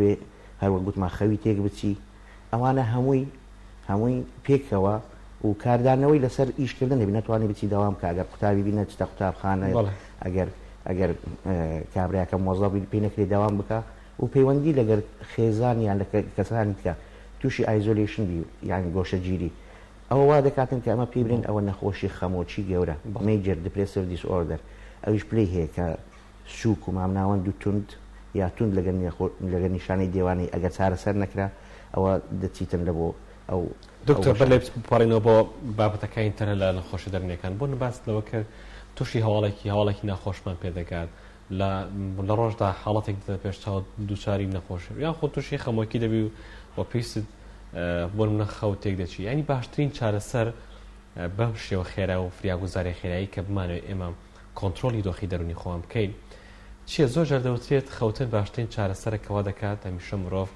بێ هەروە گوتما خەوی تێک بچی ئەوانە هەمووی پێکەوە و کاردانەوەی لەسەر ئیشکردن دەبی ناتوانانی بچی داوام کە ئەگەر قوتابی بینە چتە قوتابخانە ئەگەر کابراایەکە مۆزەڵی پێ نەکرێت داوام بکە و پەیوەندی لەگەر خێزانیان لە کەسانی کە تووشی ئایزۆلیشن بی یانی گۆشەگیری ئەوە وا دەکاتن کە ئەمە پێی برێن ئەوە نەخۆشی خەمۆکی گەورە مەیجر دیپرسیڤ دیسۆردەر ئەویش پلەی هەیە کە سووک و مامناوەند و تند یا تند لەگەر نیشانەی دێوانی ئەگەر چارەسەر نەکرا ئەوە دەچیتن لە بۆ ئەو دکتۆر بەلێ بپارڕینەوە بۆ بابەتەکانی تەنە لە نەخۆشی دەرونیەکان بۆ باس لەوە کرد تووشی هەواڵێکی ناخۆشمان پێدەگات لە ڕۆژدا حاڵەتێک پێشتاوە دووچاری نەخۆش یان خۆ تووشی خەمۆکی دەبی و پێویست بۆ منە خەوتێک دەچی ینی باشترین چارەسەر بەم شێوە خێرا و فریاگوزاری خێرایی کە بمانەوە ئێمە کۆنتترۆلی دۆخی دەرونی خۆم بکەین چییە زۆر جاردەوترێت خەوتن باشترین چارەسەرەکەەوە دەکات هەمیشە مرۆڤ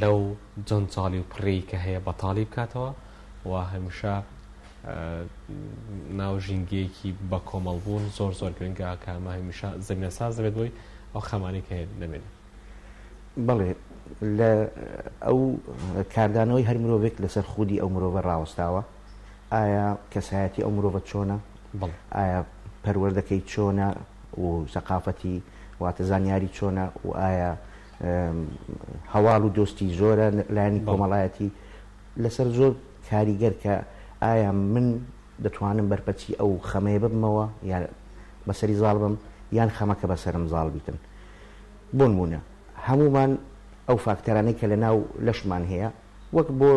لەو جەنجاڵی و پڕێی کە هەیە بەتاڵی بکاتەوە و هەمیشە ناو ژینگەیەکی بە کۆمەڵبوون زۆر گرنگە کە ئەمە هەمیشە زەمینە ساز دەبێت بۆی ئەو خەمانی کە هەیە دەبێت بەڵێ لە ئەو کاردانەوەی هەر مرۆڤێک لەسەر خودی ئەو مرۆڤە ڕاوەستاوە ئایا کەسایەتی ئەو مرۆڤە چۆنە ئایا پەروەردەکەی چۆنە و سەقافەتی واتە زانیاری چۆنە و ئایا هەواڵ و دۆستی زۆرە لایەنی کۆمەڵایەتی لەسەر زۆر کاریگەر کە ئایا من دەتوانم بەرپەچی ئەو خەمەیە ببمەوە یان بەسەری زاڵ بم یان خەمەکە بەسەرم زاڵ بیتن بۆ نمونە هەمومان ئەو فاکتەرانەی کە لە ناو لەشمان هەیە وەک بۆ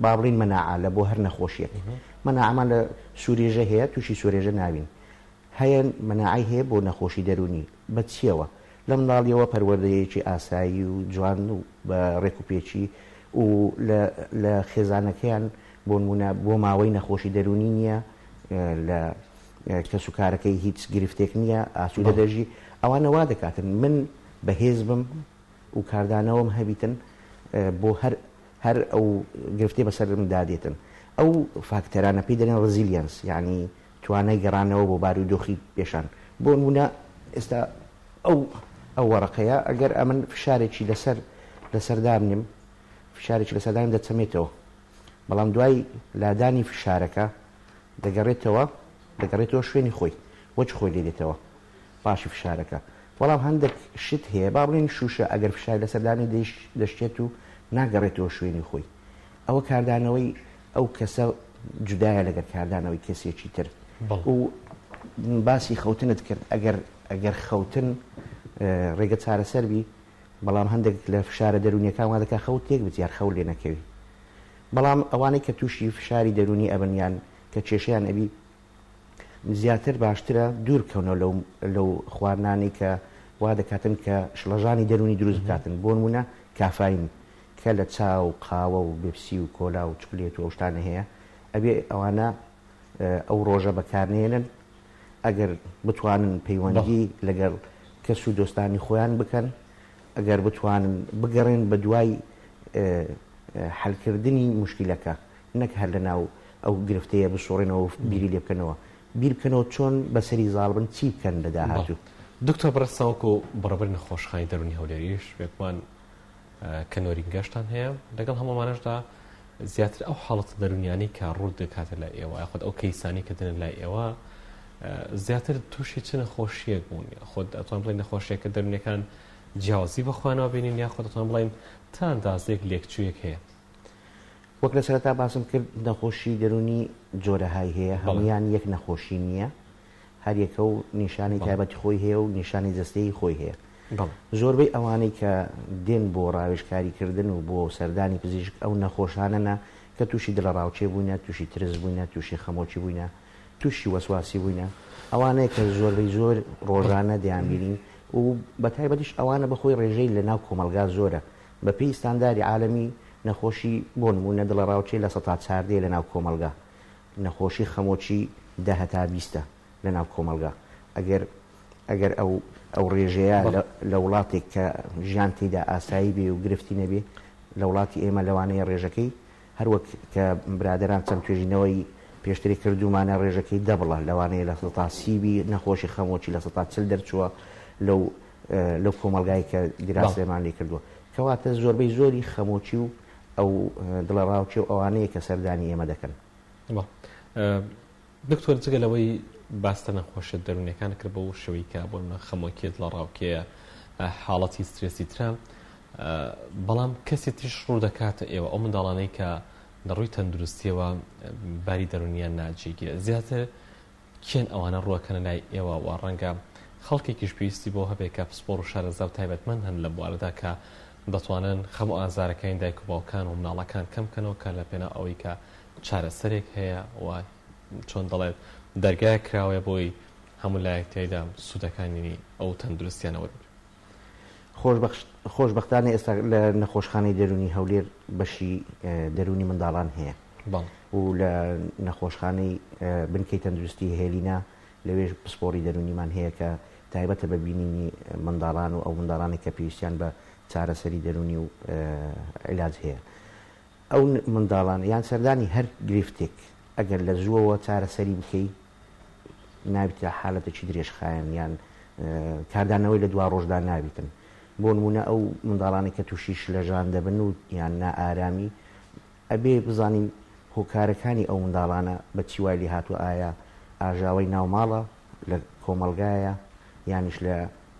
بابڵین مەناعە لە بۆ هەر نەخۆشیەک مەناعەمان لە سوورێژە هەیە تووشی سوورێژە ناوین هەیە مەناعی هەیە بۆ نەخۆشی دەرونی بە چیەوە لە منداڵیەوە پەروەردەیەکی ئاسایی و جوان و بە ڕێکوپێکی و لە خێزانەکەیان بۆ نمونە بۆ ماوەی نەخۆشی دەرونی نییە لە کەس و کارەکەی هیچ گرفتێک نییە ئاسوودە دەژی ئەوانە وا دەکاتن من بەهێز بم و کاردانەوەم هەبیتن بۆ هەر ئەو گرفتەی بەسەرم دادێتن ئەو فاکتەرانە پێی دەڵێن ڕزیلیەنس یعنی توانای گەڕانەوە بۆ بارودۆخی پێشان بۆ نمونە ئێستا ئەو وەڕقەیە ئەگەر ئەمن فشارێکی لەسەردامنیم فشارێکی لەسەردانیم دەچەمێتەوە بەڵام دوای لادانی فشارەکە دەگەڕێتەوە شوێنی خۆی وەچ خۆی لێ دێتەوە پاشی فشارەکە بەڵام هەندێک شت هەیە با بڵێن شوشە ئەگەر فشار لەسەردانی دەشتێت و ناگەڕێتەوە شوێنی خۆی ئەوە کاردانەوەی ئەو کەسە جودایە لەگەر کاردانەوەی کەسێکی تر و باسی خەوتنت کرد ئەگەر خەوتن ڕێگە چارەسەر بی بەڵام هەندێک لە فشارە دەرونیەکان وا دەکات خەوت تێک بچ یان خەوت لێ نەکەوی بەڵام ئەوانەی کە تووشی فشاری دەرونی ئەبنیان کە کێشەیان ئەبی زیاتر باشترە دوور بکەونەوە لەو خواردنانی کە وا دەکاتن کە شڵەژانی دەرونی دروست بکاتن بۆ نمونە کافین کە لە چاو و قاوە و بێپسی و کۆلا و چکلێت و ئەو شتانە هەیە ئەبێ ئەوانە ئەو ڕۆژە بەکارنێنن ئەگەر بتوانن پەیوەندی لەگەڵ کەس و دۆستانی خۆیان بکەن ئەگەر بتوانن بگەڕێن بە دوای حەلکردنی مشکلەکە نەک هەر لە ناو ئەو گرفتەیە بسۆڕێنەوە بیری لێ بکەنەوە بیر بکەنەوە چۆن بەسەری زاڵ بن چی بکەن لە داهاتوو دکتۆر بەڕستاوەکو و بەڕێوەبەری نەخۆشخانەی دەرونی هەولێریش وێکمان کەنۆری گەشتان هەیە لەگەڵ هەمومانەشدا زیاتر ئەو حاڵەتە دەرونیانی کە ڕوو دەکاتە لای ئێوە خۆت ئەو کەیسانی کە دێنن لای ئێوە زیاتر تووشی چ نەخۆشیەک بوون خۆت ئەتوان بڵێن نەخۆشیەکە دەرونیەکان جیاوازی بەخوانەوە بینین یا خۆت ئەتوان بڵێن تا ئەندازەیەک لێکچوویەک هەیە وەک لە سەرەتا باسم کرد نەخۆشی دەرونی جۆرەهای هەیە هەمویان یەک نەخۆشی نییە هەر یەکە و نیشانی تایبەتی خۆی هەیە و نیشانی جەستەیی خۆی هەیە زۆربەی ئەوانەی کە دێن بۆ ڕاوێژکاریکردن و بۆ سەردانی پزیشک ئەو نەخۆشانەنە کە تووشی دڵە ڕاوچێ بووینە تووشی ترس بووینە تووشی خەمۆکی بووینە تووشی وەسواسی بووینە ئەوانەیە کە زۆربەی زۆر ڕۆژانە دەیانبینین و بە تایبەتیش ئەوانە بەخۆی ڕێژەی لە ناو کۆمەلگا زۆرە بە پێی ستانداری عالەمی نەخۆشی بۆ نمونە دڵە ڕاوچێ لە ١٤ لە ناو کۆمەلگا نەخۆشی خەمۆکی 10 تا 20 لە ناو کۆمەلگا ئەگەر ئەو ڕێژەیە لە وڵاتێک کە ژیان تێدا ئاسایی بێ و گرفتی نەبێ لە وڵاتی ئێمە لەوانەیە ڕێژەکەی هەروەک کە برادران چەند توێژینەوەی پێشتری کردومانە ڕێژەکەی دەبڵە لەوانەیە لە ١ تا 30 نەخۆشی خەمۆکی لە ١ تا 40 دەرچووە لەو لەو کۆمەلگای کە دیراسەمان لێ کردووە کەواتە زۆربەی زۆری خەمۆکی و ئەو دڵە ڕاوچێ و ئەوانەیە کە سەردانی ئێمە دەکەن. دکتۆر جگەلەوەی باستە نەخۆشە دەرونیەکان کرد بە و شەوەی کە بۆ خەمۆکیت لە ڕاوکەیە حاڵەتی سترێسی ترام بەڵام کەسی تریش ڕوو دەکاتە ئێوە ئەو منداڵانەی کە لەڕووی تەندروستیەوە باری دەرونیان ناجێگیرە زیاتر کێن ئەوانە ڕووەکەنە لای ئێوە و ڕەنگە خەڵکێکیش پێویستی بۆ هەبێت کە پسپۆر و شارەزا و تایبەتمەند هەن لە بوارەدا کە دەتوانن خەم و ئازارەکانی دایک و باوکان و مناڵەکان کەمکەنەوە کە لە پێناو ئەوەی کە چارەسەرێک هەیە و چۆن دەڵێت دەرگای کراوە بۆی هەموو لایەکتیایدا سوودەکانی ئەو تەندروستیانەوە. خۆشبەختانە ئێستا لە نەخۆشخانەی دەرونی هەولێر بەشی دەرونی منداڵان هەیە و لە نەخۆشخانەی بنکەی تەندروستی هێلینا لەوێژ پسپۆری دەرونیمان هەیە کە تایبەتە بە بینینی منداڵان و ئەو منداڵانی کە پێویستیان بە چارەسەری دەرونی و عیلاج هەیە. ئەو منداڵان یان سەردانی هەر گرفتێک ئەگەر لە زووەوە چارەسەری بکەی نابێت حالەتێکی درێژخایەن یان کاردانەوەی لە دوا ڕۆژدا نابێتن. بۆ نمونە ئەو منداڵانی کە تووشی شلەژان دەبن و یان نائارامی ئەبێ بزانین هۆکارەکانی ئەو منداڵانە بە چی وای لێ هاتووە ئایا ئاژاوەی ناوماڵە لە کۆمەلگایە یانیش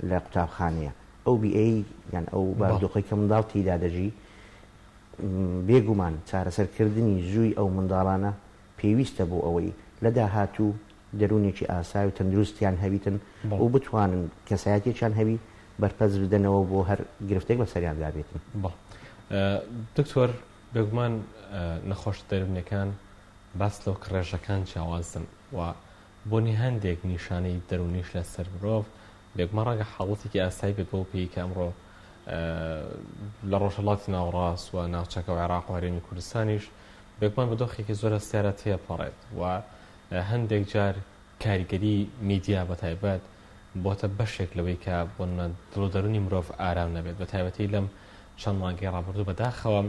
لە قوتابخانەیە ئەو بیئەی یان ئەو باردۆخی کە منداڵ تێیدا دەژی بێگومان چارەسەرکردنی زووی ئەو منداڵانە پێویستە بۆ ئەوەی لە داهاتوو دەرونێکی ئاسای و تەندروستیان هەبیتن و بتوانن کەسایەتێکیان هەبی بەرپەرز بدەنەوە بۆ هەر گرفتێک بە سەریاندا بێتن. دکتۆر بێگومان نەخۆش دەرونیەکان باس لەو کڕێژەکان چاوازن و بۆنی هەندێک نیشانەی دەرونیش لە سەر مرۆڤ بێگومان ڕەنگە حاڵەتێکی ئاسایی بێت بۆ پێی کە ئەمڕۆ لە ڕۆژهەڵاتی ناوەڕاست و ناوچەکە و عێراق و هەرێمی کوردستانیش بێگومان بە دۆخێکی زۆر ئەستیارە تێپەڕێت و هەندێک جار کاریگەری میدیا بەتایبەت بۆتە بەشێک لەوەی کە بۆ دڵ و دەرونی مرۆڤ ئارام نەبێت بە تایبەتی لەم چەند مانگەی ڕابردوو بەداخەوە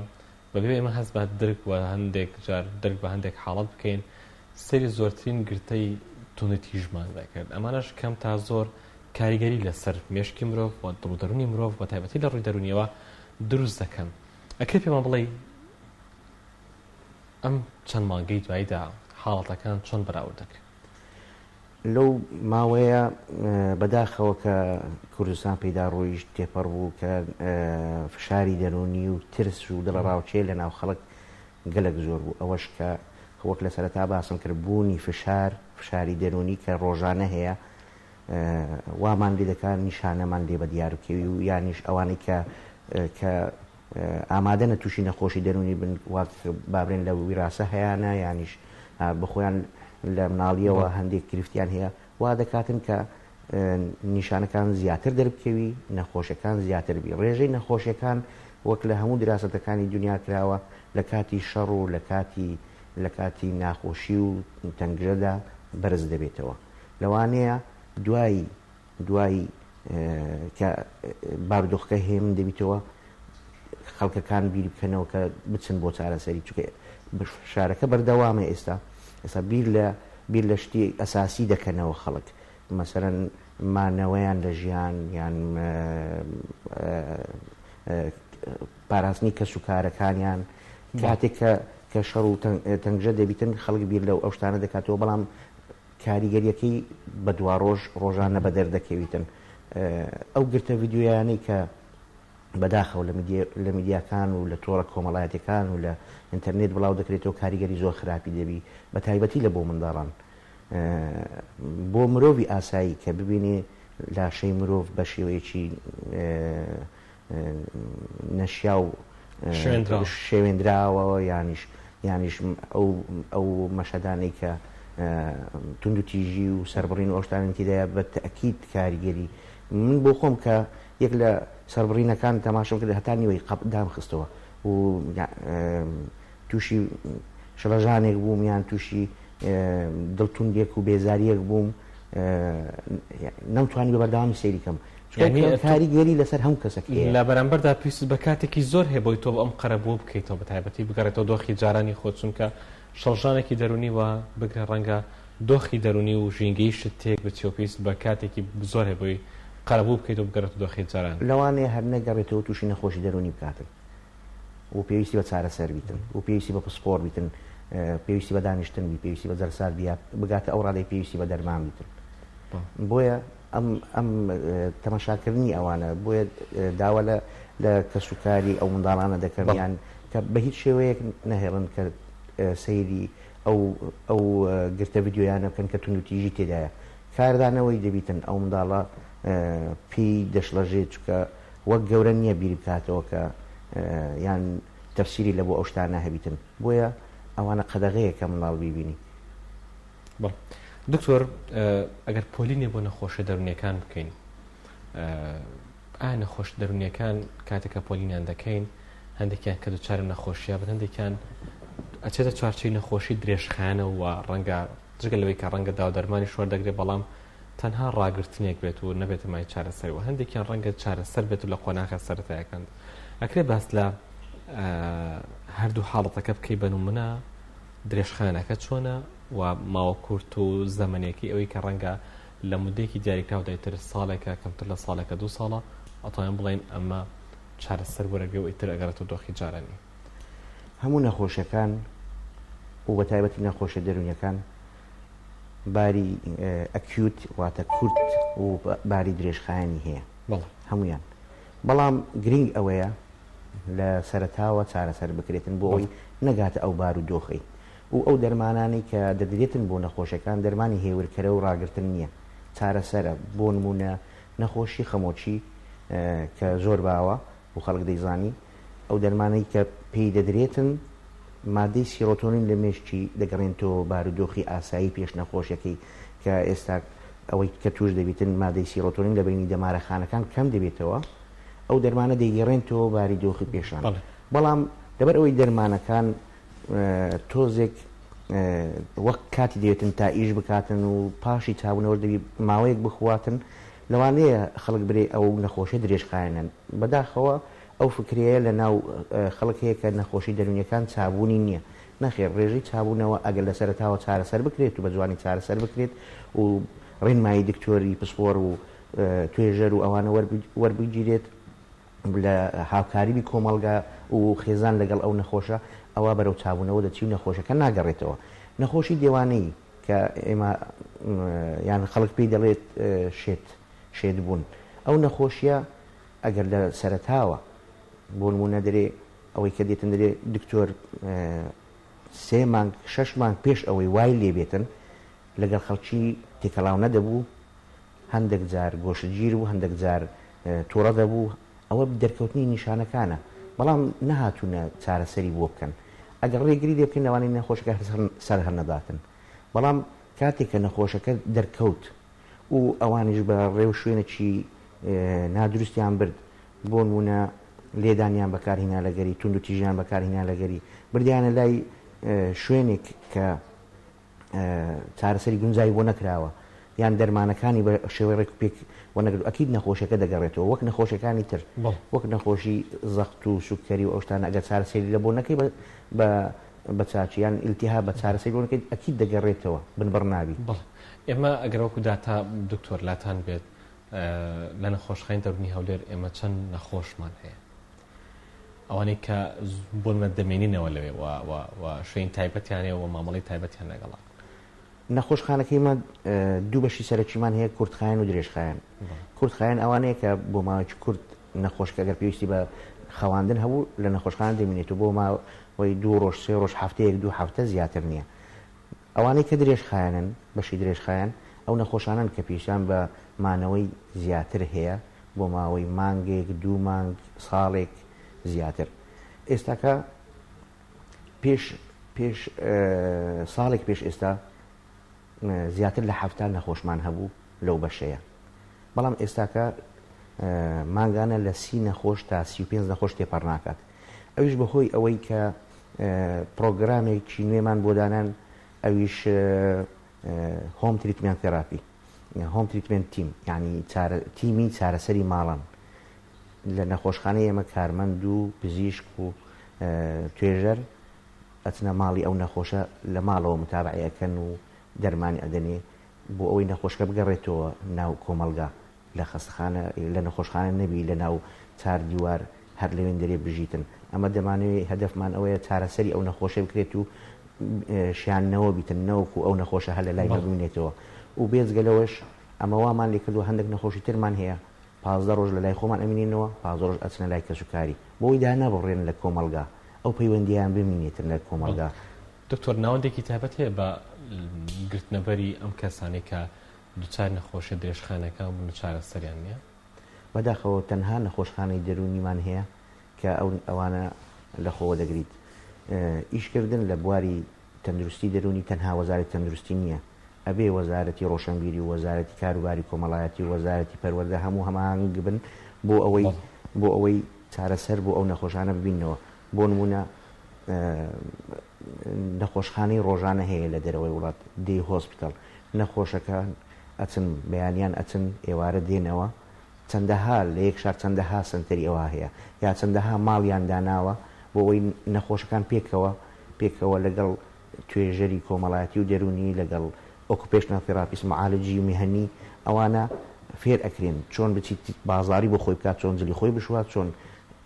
بەبێ ئێمە هەست بە درک و هەندێک جار درک بە هەندێک حاڵەت بکەین سەری زۆرترین گرتەی توندەتیژمان دەکرد ئەمانەش کەم تا زۆر کاریگەری لەسەر مێشکی مرۆڤ و دڵ و دەرونی مرۆڤ بە تایبەتی لە ڕووی دەرونیەوە دروست دەکەن. ئەکرێت پێمان بڵێ ئەم چەند مانگەی دواییدا حاڵەتەکان چۆن بەراورد دەکرێت؟ لەو ماوەیە بەداخەوە کە کوردستان پەیدا ڕۆیشت تێپەڕ بوو کە فشاری دەرونی و ترس و دڵە ڕاوچێ لە ناو خەڵک گەلک زۆر بوو ئەوەش کە وەک لە سەرەتا باسم کرد بوونی فشاری دەرونی کە ڕۆژانە هەیە وامان لێ دەکات نیشانەمان لێ بە دیارکەوی و یانیش ئەوانەی کە ئامادەنە تووشی نەخۆشی دەرونی بن بابرێن لە ویراسە هەیەە یانیش بخۆیان لە مناڵیەوە هەندێک گرفتیان هەیە وا دەکاتن کە نیشانەکان زیاتر دەربکەوی نەخۆشیەکان زیاتر بی ڕێژەی نەخۆشیەکان وەک لە هەموو دراسەتەکانی دنیا کراوە لە کاتی شەڕ و لە کاتی ناخۆشی و تەنگژەدا بەرز دەبێتەوە لەوانەیە دوای کە باردۆخەکە هێم دەبیتەوە خەڵکەکان بیری بکەنەوە کە بچن بۆ چارەسەری چونکە شارەکە بەردەوامە ئێستا بیر لە شتی ئەساسی دەکەنەوە خەڵک مەسەرەن مانەوەیان لە ژیان یان پاراستنی کەس و کارەکانیان کاتێک کە شەڕ و تەنگژە دەبیتن خەڵک بیر لەو ئەو شتانە دەکاتەوە بەڵام کاریگەریەکەی بە دوا ڕۆژ ڕۆژانە بە دەردەکەویتن ئەو گرتە ڤیدیۆیانەی کە بەداخەوە لە میدیاکان و لە تۆڕە کۆمەڵایەتەکان و لە ئینتەرنێت بڵاو دەکرێتەوە کاریگەری زۆر خراپی دەبی بە تایبەتی لە بۆ منداڵان بۆ مرۆڤی ئاسایی کە ببینێ لاشەی مرۆڤ بە شێوەیەکی نەشیا و شێوێنراوەوە یانیش ئەو مەشەدانەی کە تونند و تیژی و سەربڕین و ئەوشتانی تێدایە بە تەئەکید کاریگەری من بۆ خۆم کە یەک لە سەربڕینەکان تەماشام کرد هەتا نیوەی دام خستەوە و تووشی شڵەژانێک بووم یان تووشی دڵتوندێک و بێزاریەک بووم نەمتوانی بە بەردەوامی سەیری کەم کاریگەری لەسەر هەموو کەسێک لە بەرامبەردا پێویست بە کاتێکی زۆر هەیە بۆی تۆ ئەم قەرەبوو بکەیتەوە بە تایبەتی بگەڕێتەوە دۆخی جارانی خۆت چونکە شەڵژانێکی دەرونی وە بگرە ڕەنگە دۆخی دەرونی و ژینگەی شت تێک بچێ و پێویست بە کاتێکی زۆر هەیە بۆی قەرەبوو بکەیت و بگەڕێت دۆخی جاران لەوانەیە هەر نەگەڕێتەوە تووشی نەخۆشی دەرونی بکاتن و پێویستی بە چارەسەر بیتن و پێویستی بە پسپۆر بیتن پێویستی بە دانیشتن بی پێویستی بە جەرسار بیا بگاتە ئەو ڕادەی پێویستی بە دەرمان بیتن بۆیە ئەم تەماشاکردنی ئەوانە بۆیە داوا لە کەسوکاری ئەو منداڵانە دەکەن کە بە هیچ شێوەیەک نەهێڵن کە سەیری ئەو گرتە ڤیدیۆیانە بکەن کە تونوتیژی تێدایە کاردانەوەی دەبیتن ئەو منداڵە پێی دەشڵەژێت چکە وەک گەورە نییە بیری بکاتەوە کە یان تەفسیری لە بۆ ئەو شتانە هەبیتن بۆیە ئەوانە قەدەغەیە کە منداڵ بیبینی. دکتۆر ئەگەر پۆلینێ بۆ نەخۆشە دەرونیەکان بکەین ئا نەخۆش دەرونیەکان کاتێکە پۆلینیان دەکەین هەندێکیان کە دووچارە نەخۆشیە بن هەندێکیان ئەچێتە چوارچەی نەخۆشی درێژخانە و ڕەنگە جگە لەوەی کە ڕەنگە داوا دەرمانی شوەر دەگرێت بەڵام تەنها ڕاگررتنێک بێت و نەبێت مای چارەسەرەوە هەندێکیان ڕەنگە چارەسەر بێت و لە قۆناغە سەرەتایەکان ئەکرێ باس لە هەردوو حاڵەتەکە بکەی بەنمونە درێژخانەکە چۆنە و ماوە کورت و زەمنێکی ئەوەی کە ڕەنگە لە مودێکی دیاریکرااو دایتر ساڵێکە کەمتر لە ساڵێکە 2 ساڵە ئەتوانین بڵین ئەمە چارەسەر وەرەگە و ئیتر ئەگەرێتەوە دۆخی جارانی هەموو نەخۆشەکان و بە تایبەتی نەخۆشە دەرونیەکان باری ئەکیوت واتە کورت و باری درێژخایانی هەیە هەمویان بەڵام گرنگ ئەوەیە لە سەرتاوە چارەسەر بکرێتن بۆ ئەوی نەگاتە ئەو بار و دۆخەی و ئەو دەرمانانی کە دەدرێتن بۆ نەخۆشەکان دەرمانی هێورکەرە و ڕاگرتن نییە چارەسەرە بۆ نمونە نەخۆشی خەمۆچی کە زۆر باوە و خەڵک دەیزانی ئەو دەرمانەی کە پێی دەدرێتن مادەی سیرۆتۆنین لە مێشکی دەگەڕێنەوە بارودۆخی ئاسایی پێش نەخۆشیەکەی کە ئێستا ئەوەی کە توش دەبێتن مادەی سیرۆتۆنین لە بینی دەمارەخانەکان کەم دەبێتەوە ئەو دەرمانە دەیگەڕێنەوە باری دۆخی پێشان بەڵام لەبەر ئەوەی دەرمانەکان تۆزێک وەک کاتی دەوێتن تا ئیش بکاتن و پاشی چاونەوە دەبی ماوەیەک بخواتن لەوانەیە خەڵک برێ ئەو نەخۆشە درێژخایەنن بەداخەوە ئەو فکرەیە لە ناو خەڵک هەیە کە نەخۆشی دەرونیەکان چابوونی نییە نەخێر ڕێژەی چابوونەوە ئەگەر لە سەرتاوە چارەسەر بکرێت و بە جوانی چارەسەر بکرێت و ڕێنمایی دکتۆری پسپۆر و توێژەر و ئەوانە وەربگیرێت لە هاوکاریبی کۆمەڵگا و خێزان لەگەڵ ئەو نەخۆشە ئەوە بەرەو چابوونەوە دەچی و نەخۆشەکە ناگەڕێتەوە نەخۆشی دێوانەی کە ئێمە یان خەڵک پێی دەڵێت شێت بوون ئەو نەخۆشیە ئەگەر لە سەرتاوە بۆ نمونە دەرێ ئەوەی کە دێتن دەرێ دکتۆر 3 مانگ 6 مانگ پێش ئەوەی وای لێبێتن لەگەڵ خەڵکی تێکەڵاو نەدەبوو هەندێک جار گۆشتگیر و هەندێک جار تووڕە دەبوو ئەوە دەرکەوتنی نیشانەکانە بەڵام نەهاتوونە چارەسەری بۆ بکەن ئەگەر ڕێگری لێ بکەین لەوانەیە نەخۆشەکە سەر هەر نەداتن بەڵام کاتێک کە نەخۆشەکە دەرکەوت و ئەوانیش بە ڕێو شوێنێکی نادروستیان برد بۆ نمونە لێدانیان بەکارهێنا لەگەری تونند و تیژیان بەکارهێنا لەگەری بردیانە لای شوێنێک کە چارەسەری گونجایی بۆ نەکراوە یان دەرمانەکانی بە شێوەی ڕێک پێک وەنەگرێت ئەکید نەخۆشەکە دەگەڕێتەوە وەک نەخۆشەکانی تر وەک نەخۆشی زەخت و سوکەری و ئەو شتانە ئەگەر چارەسەری لە بۆ نەکەی بە چاچیان ئیلتیها بە چارەسەری بۆ نەکەیت ئەکید دەگەڕێتەوە بنبڕ نابی ئێمە ئەگەر وەکو داتا دکتۆر لاتان بێت لە نەخۆشخانەی دەرونی هەولێر ئێمە چەند نەخۆشمان هەیە ئەوانەی کە بۆمە دەمێنینەوە لەوێ شوێن تایبەتیانەیە و مامەڵی تایبەتیان لەگەڵا نەخۆشخانەکەیمە دوو بەشی سەرەکیمان هەیە کورتخایەن و درێژخایەن کورتخایەن ئەوانەیە کە بۆ ماوەیەکی کورت نەخۆشکە ئەگەر پێویستی بە خەواندن هەبوو لە نەخۆشخانە دەمێنێت و بۆ ماوەی 2 ڕۆژ 3 ڕۆژ هەفتەیەک 2 هەفتە زیاتر نییە ئەوانەی کە درێژخایەنن بەشی درێژخایەن ئەو نەخۆشانن کە پێشیان بە مانەوەی زیاتر هەیە بۆ ماوەی مانگێک 2 مانگ ساڵێک زیاتر ئێستاکە پێش ساڵێک پێش ئێستا زیاتر لە 70 نەخۆشمان هەبوو لەو بەشەیە بەڵام ئێستاکە مانگانە لە 30 نەخۆش تا 35 نەخۆش تێپەڕ ناکات ئەویش بەهۆی ئەوەی کە پرۆگرامێکی نوێمان بۆ دانان ئەویش هۆم تریتمنت تێراپی هۆم تریتمنت تیم یعنی تیمی چارەسەری ماڵان لە نەخۆشخانەی ئێمە کارمەند و پزیشک و توێژەر ئەچنە ماڵی ئەو نەخۆشە لە ماڵەوە متابعەکەن و دەرمانی ئەدەنێ بۆ ئەوەی نەخۆشکە بگەڕێتەوە ناو کۆمەلگا لە خەستەخانە لە نەخۆشخانە نەبی لە ناو چار دیوار هەر لەوێن دەرێ بژیتن. ئەمە دەمانوێت هەدەفمان ئەوەیە چارەسەری ئەو نەخۆشە بکرێت و شیانەوە بیتن نەوەکو ئەو نەخۆشە هەر لە لای نەبوونێتەوە. و بێجگەلەوەش ئەمە وامان لێ کردو هەندێک نەخۆشی ترمان هەیە 15 ڕۆژ لە لای خۆمان ئەمینێنەوە 15 ڕۆژ ئەچنە لای کەسوکاری بۆی دا نەبڕێن لە کۆمەلگا ئەو پەیوەندیان بمینێتن لە کۆمەلگا. دکتۆر ناوەندێکی تایبەت هەیە بە گرتنەبەری ئەم کەسانی کە دووچار نەخۆشە درێژخانەکە بوون چارەسەریان نییە؟ بەداخەوە تەنها نەخۆشخانەی دەرونیمان هەیە کە ئەوانە لەخۆوە دەگریت. ئیشکردن لە بواری تەندروستی دەرونی تەنها وەزارەتی تەندروستی نییە، ئەبێ وەزارەتی ڕۆشنبیری و وەزارەتی کاروباری کۆمەڵایەتی و وەزارەتی پەروەردە هەموو هەماهنگ بن بۆ ئەوەی چارەسەر بۆ ئەو نەخۆشانە ببینەوە. بۆ نمونە نەخۆشخانەی ڕۆژانە هەیە لە دەرەوەی وڵات دی هۆسپیتال نەخۆشەکان ئەچن بەیانیان ئەچن ئێوارە دێنەوە چەندەها لە یەک شار چەندەها سنتەری ئەوە هەیە یا چەندەها ماڵیان داناوە بۆ ئەوەی نەخۆشەکان پێکەوە لەگەڵ توێژەری کۆمەڵایەتی و دەرونی لەگەڵ ئۆکوپێشنال تێراپیست معالجی و میهەنی ئەوانە فێر ئەکرێن چۆن بچیت بازاری بۆ خۆی بکات، چۆن جلی خۆی بشوات، چۆن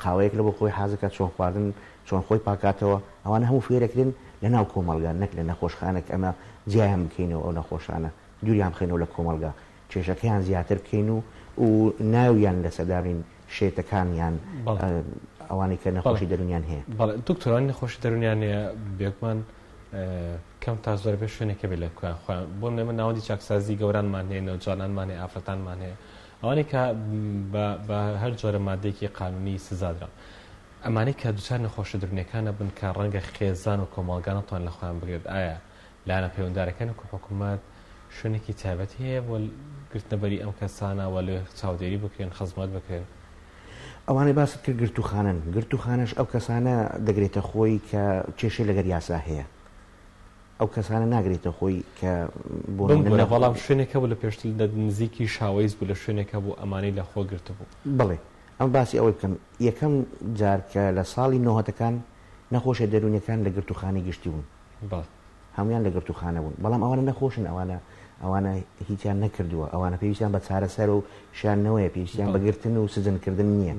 قاوەیەک لە بۆ خۆی حازەکات، چۆن خواردن چۆن خۆی پاکاتەوە. ئەوانە هەموو فێرەکرێن لە ناو کۆمەلگا نەک لە نەخۆشخانەك ئەمە جیایان بکەینەوە ئەو نەخۆشانە دووریان بخێنەوە لە کۆمەلگا کێشەکەیان زیاتر بکەین و ناویان لە سەداڕین شێتەکانیان ئەوانەی کە نەخۆشی دەرونیان هەیە. بەڵێ دکتۆرانی نەخۆشی دەرونیان هەیە بێگومان کەم تا زۆر بێ شوێنێکە بێ لە کوێیان خۆیان بۆ نێمە ناوەندی چاکسازی گەورانمان هەیە نەوجوانانمان هەیە ئافرەتانمان هەیە ئەوانەی کە بە هەر جۆرە مادەیەکی قانونی سزادرا ئەمانەی کە دووچار نەخۆشە دەرونیەکانە بن کە ڕەنگە خێزان و کۆمەڵگانەتوان لە خۆیان بگرێت ئایا لایەنە پەیوەنددارەکان و حکوومەت شوێنێکی تایبەت هەیە بۆ گرتنەبەری ئەم کەسانە و لێ چاودێری بکرێن خەزمەت بکرێن؟ ئەوانەی باست کرد گرتوخانن گرتوخانەش ئەو کەسانە دەگرێتە خۆی کە کێشەی لەگەر یاسا هەیە ئەو کەسانە ناگرێتە خۆی کە بۆ بەڵام شوێنێکە بوو لە پێشتر نزیکی شاوەیز بوو لە شوێنێکە بوو ئەمانەی لە خۆ گرتبوو. بڵێ ئەم باسی ئەوەی بکەم یەکەم جار کە لە ساڵی 90ەکان نەخۆشە دەرونیەکان لە گرتوخانەی گشتی بوون هەمویان لە گرتوخانە بوون بەڵام ئەوانە نەخۆشن ئەوانە هیچیان نەکردووە ئەوانە پێویستیان بە چارەسەر و شانەوەیە پێویستیان بەگرتن و سزنکردن نییە.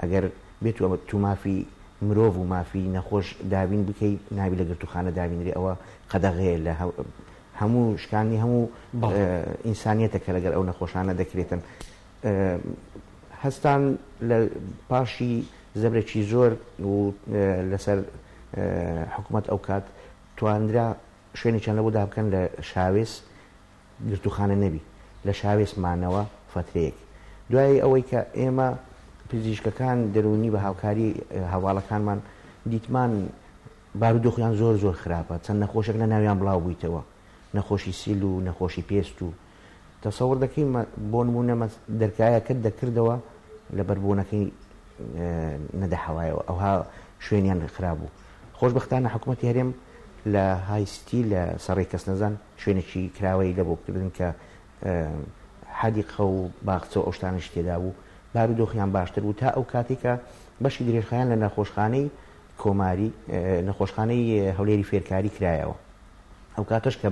ئەگەر بێت تو مافی مرۆڤ و مافی نەخۆش دابین بکەی نابی لە گرتوخانە دابینری ئەوە قەدەغەیە لە هەموو شکانی هەموو ئینسانیەتەکە لەگەر ئەو نەخۆشانە دەکرێتن. هەستان لە پاشی زەبرێکی زۆر و لەسەر حکوومەت ئەو کات توانرا شوێنێکیان لەبوو دابکەن لە شاوێز گرتوخانە نەبی لە شاوێزمانەوە فترەیەک دوای ئەوەی کە ئێمە پزیشکەکان دەرونی بە هاوکاری هەواڵەکانمان دیتمان بارودۆخیان زۆر زۆر خراپە چەند نەخۆشێک لە ناویان بڵاو بوویتەوە نەخۆشی سیل و نەخۆشی پێست و تەسەوڕ دەکەین بۆ نمونە دەرکایەکەت دەکردەوە لە بەربوونەکەی نەدەحەوایەوە ئەوها شوێنیان خراپ بوو. خۆشبەختانە حکوومەتی هەرێم لە هایستی لە سەڕێی کەس نەزان شوێنێکی کراوەی لە بۆکردن کە حەدیقە و باخچە و ئەو شتانش تێدا بوو بارودۆخیان باشتر بوو تا ئەو کاتێکە بەشی درێژخایان لە نەخۆشخانەی کۆماری نەخۆشخانەی هەولێری فێرکاری کرایەوە ئەو کاتەش کە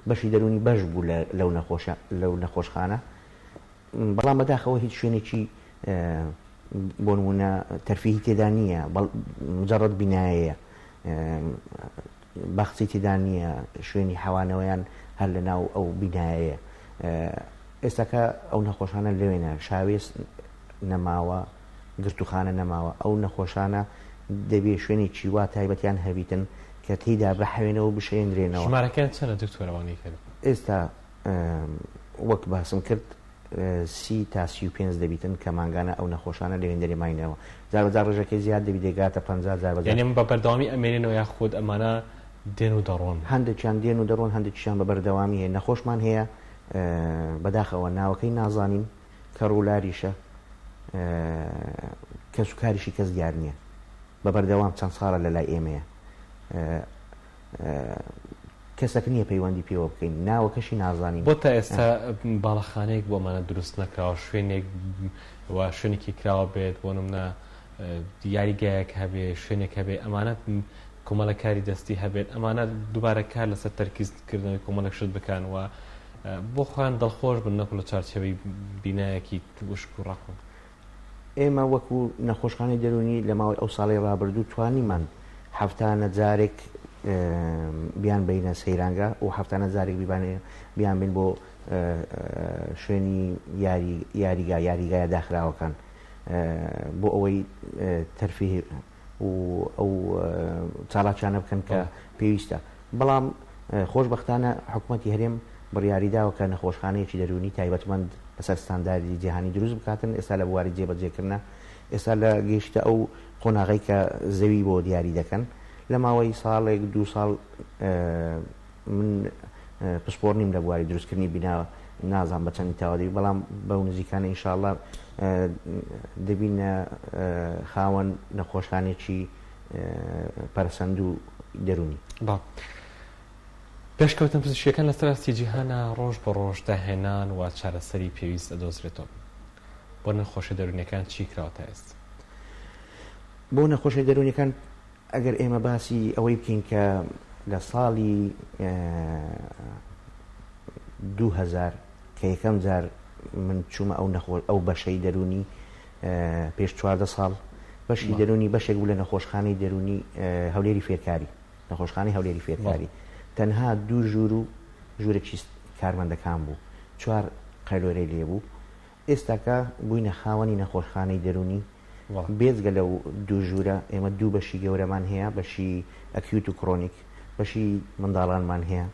بەشی دەرونی بەش بوو لەو نەخۆشخانە بەڵام بەداخەوە هیچ شوێنێکی بۆ نمونە تەرفیهی تێدا نییە مجەڕەد بینایەیە باخچەی تێدا نییە شوێنی حەوانەوەیان هەر لە ناو ئەو بینایەیە. ئێستاکە ئەو نەخۆشانە لەوێنە شاوێز نەماوە گرتوخانە نەماوە ئەو نەخۆشانە دەبێ شوێنێکی وا تایبەتیان هەبیتن کە تێیدا بەحوێنەوە بشێندرێنەوە. ژمارەکان چەندە دکتۆرەوانی کرد؟ ئێستا وەک باسم کرد 30 تا 35 دەبیتن کە مانگانە ئەو نەخۆشانە لەوێن دەرێماینەوە جاربەجار ڕێژەکەی زیاد دەبی دەگاتە 50 جاربەجار یعنی بە بەردەوامی ئەمێنێنەوە یا خۆت ئەمانە دێن و دەڕۆن هەندێکیان دێن و دەڕۆن هەندێکیان بە بەردەوامی هەیە نەخۆشمان هەیە بەداخەوە ناوەکەی نازانین کە ڕوولاریشە کەس و کاریشی کەس دیار نییە بە بەردەوام چەند ساڵە لە لای ئێمەیە کەسێک نییە پەیوەندی پێوە بکەین ناوەکەشی نازانین. بۆ تا ئێستا باڵەخانەیەک بۆ ئەمانە دروست نەکراوە شوێنێک و شوێنێکی کراوە بێت بۆ نمونە دیاریگایەک هەبێ شوێنێک هەبێ ئەمانە کۆمەڵە کاری دەستی هەبێت ئەمانە دووبارە کار لەسەر تەرکیزکردنەوەی کۆمەڵێک شت بکەن و بۆ خۆیان دڵخۆش بن نەکو لە چارچێوەی بینایەکی وشک و ڕقم. ئێمە وەکو نەخۆشخانەی دەرونی لە ماوەی ئەو ساڵی ڕابردوو توانیمان هەفتانە جارێک بیان بینە سەیرانگە و هەفتانە جارێک بیان بین بۆ شوێنی یاریگایە داخراوەکان بۆ ئەوەی تەرفیه و ئەو چاڵاکیانە بکەن کە پێویستە. بەڵام خۆشبەختانە حکوومەتی هەرێم بڕیاریداوە کە نەخۆشخانەیەکی دەرونی تایبەتمەند بەسەر ستانداردی جیهانی دروست بکاتن. ئێستا لە بواری جێبەجێکردنە ئێستا لە گەیشتە ئەو قۆناغی کە زەوی بۆ دیاری دەکەن. لە ماوەی ساڵێک 2 ساڵ من پسپۆر نیم لە بواری دروستکردنی بیناوە نازان بە چەندی تاوادی، بەڵام بەو نزیکانە ئینشاءڵڵا دەبینە خاوەن نەخۆشخانێکی پەرسەند و دەرونی. پێشکەوتن پزیشکیەکان لەسەر ئاستی جیهانە ڕۆژ بە ڕۆژ داهێنان و چارەسەری پێویست ئەدۆزرێتەوە. بۆ نەخۆشە دەرونیەکان چی کراوەتە ئێستا؟ بۆ نەخۆشە دەرونیەکان ئەگەر ئێمە باسی ئەوەی بکەین کە لە ساڵی 2000 کە یەکەم جار من چوومە ئەو بەشەی دەرونی پێش 14 ساڵ بەشی دەرونی بەشێک بوو لە نەخۆشخانەی دەرونی هەولێری فێرکاری، نەخۆشخانەی هەولێری فێرکاری. تەنها 2 ژوور و ژوورێکی کارمەندەکان بوو، 4 قەلۆرەی لێ بوو. ئێستاکە بووینە خاوەنی نەخۆشخانەی دەرونی. بێجگە لەو 2 ژوورە ئێمە 2 بەشی گەورەمان هەیە، بەشی ئەکیوت و کرۆنیک، بەشی منداڵانمان هەیە،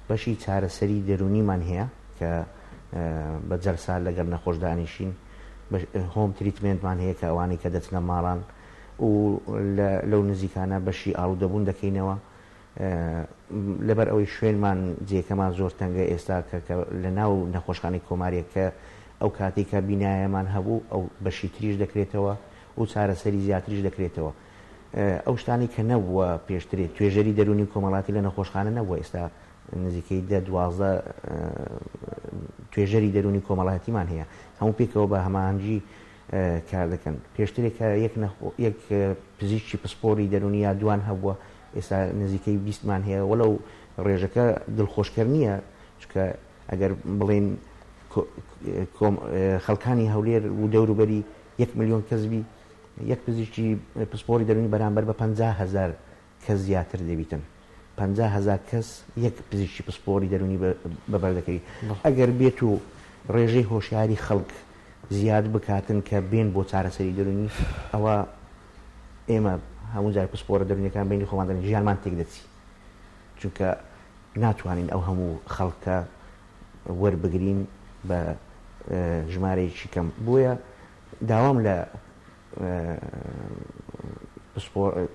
بەشی چارەسەری دەرونیمان هەیە کە بە جەرسا لەگەڵ نەخۆش دانیشین، هۆم تریتمنتمان هەیە کە ئەوانەی کە دەچنە ماڵان و لەو نزیکانە بەشی ئاڵوودەبوون دەکەینەوە. لەبەر ئەوەی شوێنمان جێکەمان زۆر تەنگە ئێستا کە لە ناو نەخۆشخانەی کۆماریە کە ئەو کاتی کە بینایەمان هەبوو ئەو بەشی تریش دەکرێتەوە و چارەسەری زیاتریش دەکرێتەوە. ئەو شتانی کە نەبووە پێشترێت توێژەری دەرونی کۆمەڵاتی لە نەخۆشخانە نەبووە، ئێستا نزیکەی 10-12 توێژەری دەرونی کۆمەڵاتیمان هەیە، هەموو پێکەوە بە هەماهەنگی کار دەکەن. پێشترێکە یەک پزیشکی پسپۆری دەرونی یا دوان هەبووە، ئێستا نزیکەی 20مان هەیە. وەلەو ڕێژەکە دڵخۆشکەر نییە، چکە ئەگەر بڵێن خەڵکانی هەولێر و دەوروبەری 1 ملیۆن کەسبی یەک پزیشکی پسپۆری دەرونی بەرامبەر بە 50,000 کەس زیاتر دەبیتن. 50,000 کەس یەک پزیشکی پسپۆری دەرونی بەبەردەکەی. ئەگەر بێت و ڕێژەی هۆشیاری خەڵک زیاد بکاتن کە بێن بۆ چارەسەری دەرونی، ئەوە ئێمە هەموو جار پسپۆرە دەرونیەکان بینی خۆماندن ژیانمان تێک دەچی، چونکە ناتوانین ئەو هەموو خەڵکە وەربگرین بە ژمارەیەکی کەم. بۆیە داوام لە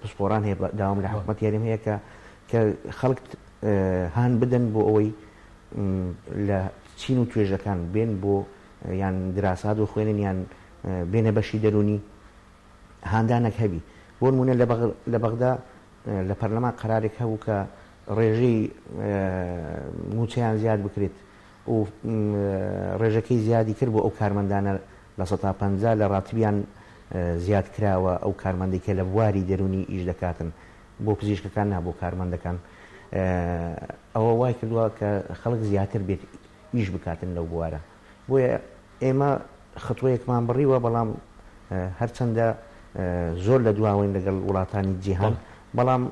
پسپۆران هەیە، داوام لە حکوومەتی هەرێم هەیە کە خەڵک هان بدەن بۆ ئەوەی لە چین و توێژەکان بێن بۆ یان دراسات و خوێنن یان بێنە بەشی دەرونی هاندانێک هەبی. بۆ نمونە لە بەغدا لە پەرلەمان قەرارێک هەبوو کە ڕێژەی موچەیان زیاد بکرێت و ڕێژەکەی زیادی کرد بۆ ئەو کارمەندانە لە 150 لە ڕاتبیان زیاد کراوە ئەو کارمەندی کە لە بواری دەرونی ئیش دەکاتن، بۆ پزیشکەکان نا بۆ کارمەندەکان. ئەوە وای کردووە کە خەڵک زیاتر بێت ئیش بکاتن لەو بوارە. بۆیە ئێمە خەتوەیەکمان بڕیوە، بەڵام هەرچەندە زۆر لە دواوین لەگەڵ وڵاتانی جیهان، بەڵام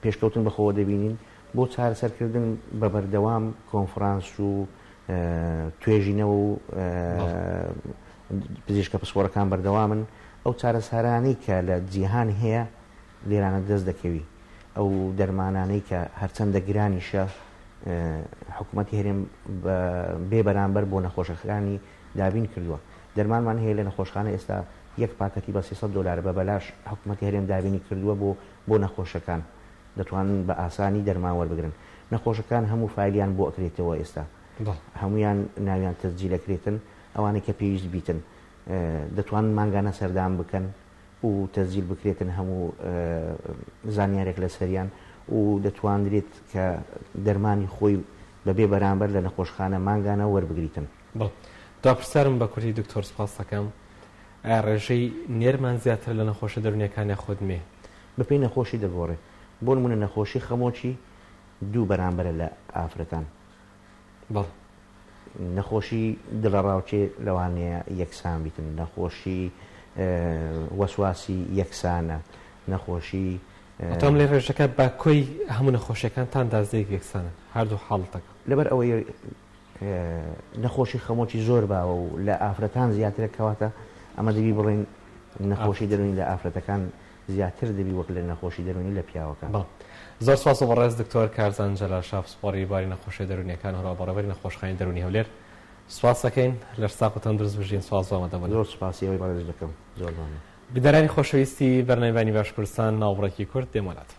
پێشکەوتن بەخۆوە دەبینین بۆ چارەسەرکردن بە بەردەوام کۆنفرانس و توێژینەوە و پزیشکە پسپۆرەکان بەردەوامن. ئەو چارەسەرانەی کە لە جیهان هەیە لێرانە دەست دەکەوی. ئەو دەرمانانەی کە هەرچەندە گرانیشە حکوومەتی هەرێم بێ بەرامبەر بۆ نەخۆشەکانی دابین کردووە. دەرمانمان هەیە لە نەخۆشخانە ئێستا یەک پاکەتی بە $300 بە بەلاش حکوومەتی هەرێم دابینی کردووە بۆ نەخۆشەکان، دەتوانن بە ئاسانی دەرمان وەربگرن. نەخۆشەکان هەموو فایلیان بۆ ئەکرێتەوە ئێستا، هەمویان ناویان تەسجیلەکرێتن، ئەوانەی کە پێویست بیتن دەتوانن مانگانە سەردان بکەن و تەسجیل بکرێتن هەموو زانیارێک لە سەریان و دەتوانرێت کە دەرمانی خۆی بەبێ بەرامبەر لە نەخۆشخانە مانگانە وەربگریتن. داپرسارم بە کوردی دکتۆر سپاس دەکەم. ڕێژەی نێرمان زیاتر لە نەخۆشە دەرونیەکانی خۆدمێ بەپێی نەخۆشی دەگۆڕێ. بۆ نمونە نەخۆشی خەمۆکی 2 بەرامبەرە لە ئافرەتان. نەخۆشی دڵەڕاوچێ لەوانەیە یەکسان بیتن، نەخۆشی وەسواسی یەکسانە، نەخۆشی تام لێ ڕێژەکە بە کۆی هەموو نەخۆشیەکانتان دازەیەک یەکسانە هەردوو حاڵەتەکە لەبەر ئەوەی نەخۆشی خەمۆکی زۆر باوە و لە ئافرەتان زیاترە کەواتە ئەمە دەبی بڵێن نەخۆشی دەرونی لە ئافرەتەکان زیاتر دەبی وەک لە نەخۆشی دەرونی لە پیاوەکان. زۆر سپاس و بەڕێز دکتۆر کارزان جەلال شاف سپۆری باری نەخۆشی دەرونیەکان هەروە بەڕێوەبەری نەخۆشخانەی دەرونی هەولێر سپاس دەکەین لە ساق و تەندروست بژین. سپاس زۆمەدە بن. زۆر سپاسی ئەوەی بەڕێز دەکەم. زۆر ممنون. بیدارانی خۆشەویستی بەرنامەی باش کوردستان ناوبڕێکی کورد دێمەڵات.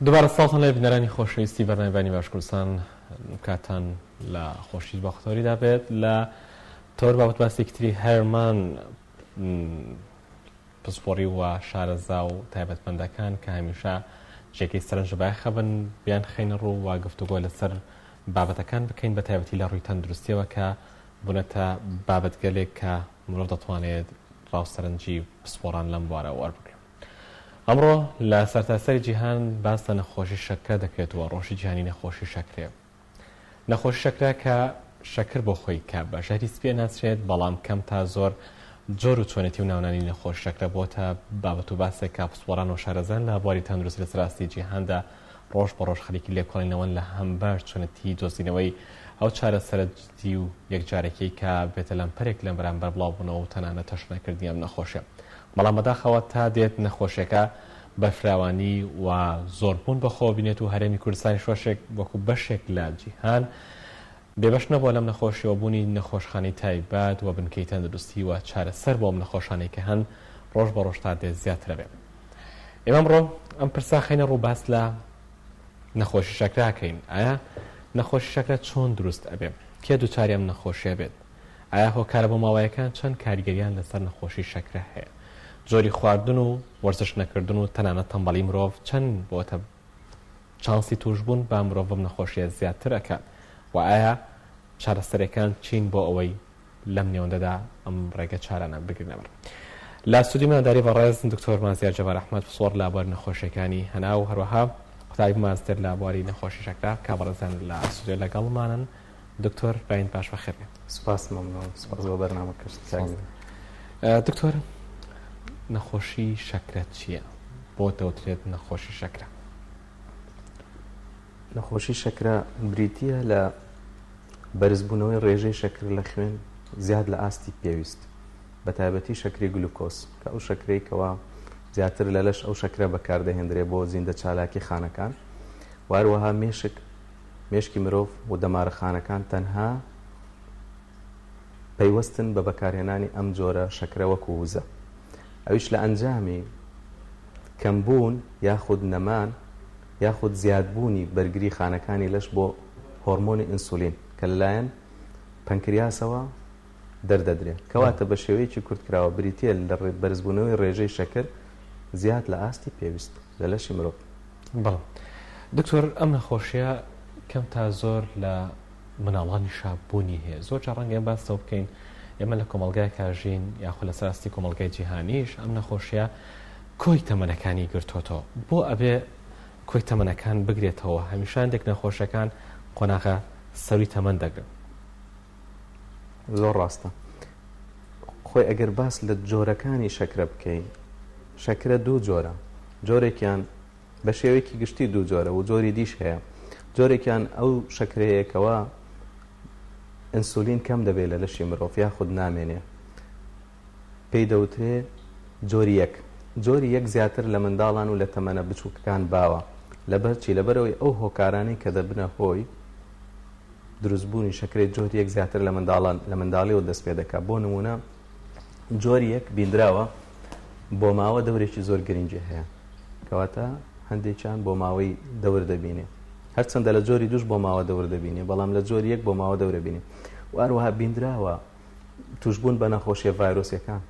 دوباره ساڵتان لێ بنەرانی خۆشەویستی بەرنامەی باش کوردستان کاتان لە خۆشی بەختۆریدا بێت لە تۆر بابەت باسێکتری هەرمان پسپۆڕی و شارەزا و تایبەتمەندەکان کە هەمیشە جێگەی سەرنج باخەبن بیان خەینە ڕوو و گفتوگۆ لەسەر بابەتەکان بکەین بە تایبەتی لە ڕووی تەندروستیەوە کە بوونەتە بابەتگەلێک کە مرۆڤ دەتوانێت ڕاوسەرنجی پسپۆڕان لەم بوارە وەربگرێت. ئەمڕۆ لە سەرتاسەری جیهان باس لە نەخۆشی شەکرە دەکرێتەوە. ڕۆژی جیهانی نەخۆشی شەکرێ. نەخۆشی شەکرە کە شەکر بۆ خۆی کە بە ژەهری سپێ ناچێت بەڵام کەم تا زۆر جۆر و چۆنێتی و ناونانی نەخۆشی شەکرە بۆتە بابەت و باسێک کە پسپۆڕان و شارەزان لە بواری تەندروستی لە سەراستی جیهاندا ڕۆژ بە ڕۆژ خەریکی لێکۆڵینەوەن لە هەمبەر چۆنەتی دۆزینەوەی ئەو چارە سەرەکی و یەکجارێکی کە بێتە لەمپەرێک لەم بەرامبەر بڵاوبوونەوە و تەنانە تەشنەکردنی ئەم نەخۆشیە. بەڵام بەداخەوە تا دێت نەخۆشیەکە بە فراوانی و زۆربوون بەخۆ بینێت و هەرێمی کوردستانی شۆشێک وەکو بەشێک لە جیهان بێبەش نەبووە لەم نەخۆشیەوە بوونی نەخۆشخانەی تایبەت و بنکەی تەندروستی و چارەسەر بۆ ئەم نەخۆشانەی کە هەن ڕۆژ بە ڕۆژ تا دێت زیاترە بێت. ئێمە ئەمڕۆ ئەم پرسا خەینە ڕوو باس لە نەخۆشی شەکراکەین. ئایا نەخۆشی شەکرە چۆن دروست ئەبێ؟ کێ دووچاری ئەم نەخۆشیە بێت؟ ئایا هۆکارە بۆ ماوەیەکان چەند کاریگەریان لەسەر نەخۆشی شەکرە هەیە؟ جۆری خواردن و وەرزش نەکردن و تەنانەت تەمبەڵی مرۆڤ چەند بۆتە چانسی توشبوون بە مرۆڤ بەم نەخۆشیە زیاتر ئەکات و ئایا چارەسەرەکان چین بۆ ئەوەی لەم نێوەندەدا ئەم ڕێگە چارانە بگرنەوە. لە استودیۆ مانداری بەڕێز دکتۆر مازیار جەبار ئەحمەد پسپۆڕ لە بواری نەخۆشیەکانی هەنا و هەروەها قوتابی ماستەر لە بواری نەخۆشی شەکرا کە بەڕێزان لە استودیۆ لەگەڵمانن. دکتۆر باین باش بەخێر بێت. سپاس مەمنون. سپاس بۆ بەرنامەکەت. دکتۆر نەخۆشی شەکرە چییە؟ بۆ دەوترێت نەخۆشی شەکرە؟ نەخۆشی شەکرە بریتیە لە بەرزبوونەوەی ڕێژەی شەکر لە خوێن زیاد لە ئاستی پێویست بە تایبەتی شەکری گلوکۆز کە ئەو شەکرەیەکەوە زیاتر لە لەش ئەو شەکرە بەکاردەهێنرێ بۆ زیندە چالاکی خانەکان واروەها مێشکی مرۆڤ و دەمارەخانەکان تەنها پەیوەستن بە بەکارهێنانی ئەم جۆرە شەکرە وەکو وزە. ئەویش لە ئەنجامی کەمبوون یاخود نەمان یاخود زیادبوونی بەرگری خانەکانی لەش بۆ هۆرمۆنی ئینسولین کە لەلایەن پەنکریاسەوە دەردەدرێت کەواتە بە شێوەیەکی کورتکراوە بریتیە لە بەرزبوونەوەی ڕێژەی شەکر زیاد لە ئاستی پێویست لە لەشی مرۆڤ. بەڵێ دکتۆر ئەم نەخۆشیە کەم تا زۆر لە مناڵانی شابوونی هەیە. زۆر جار ڕەنگە باسەوە بکەین ئێمە لە کۆمەلگای کاژین یاخود لە سەراستی کۆمەلگای جیهانیش ئەم نەخۆشیە کۆی تەمەنەکانی گرتوۆتەوە. بۆ ئەبێ کۆی تەمەنەکان بگرێتەوە؟ هەمیشە هەندێک نەخۆشەکان قۆناغە سەروی تەمەن دەگرن. زۆر ڕاستە. خۆی ئەگەر باس لە جۆرەکانی شەکرە بکەین، شەکرە دوو جۆرە، جۆرێکیان بە شێوەیەکی گشتی دوو جۆرە و جۆری دیش هەیە. جۆرێکیان ئەو شەکرەیەکەوە ئینسولین کەم دەبێت لە لەشی مرۆڤ یاخود نامێنێ، پێی دەوترێ جۆری یەک. جۆری یەک زیاتر لە منداڵان و لە تەمەنە بچووکەکان باوە لەبەرچی لەبەرەوەی ئەو هۆکارانەی کە دەبنە هۆی دروستبوونی شەکرەی جۆری یەک زیاتر لە منداڵیەوە دەست پێ دەکات. بۆ نمونە جۆری یەک بیندراوە بۆ ماوە دەورێکی زۆر گرنگی هەیە کەواتە هەندێکیان بۆ ماوەی دەور دەبینێ هەرچەندە لە جۆری دوش بۆ ماوە دەور دەبینێ بەڵام لە جۆری یەک بۆ ماوە دەورە بینێ و هەروەها بیندراوە توشبوون بە نەخۆشیە ڤایرۆسیەکان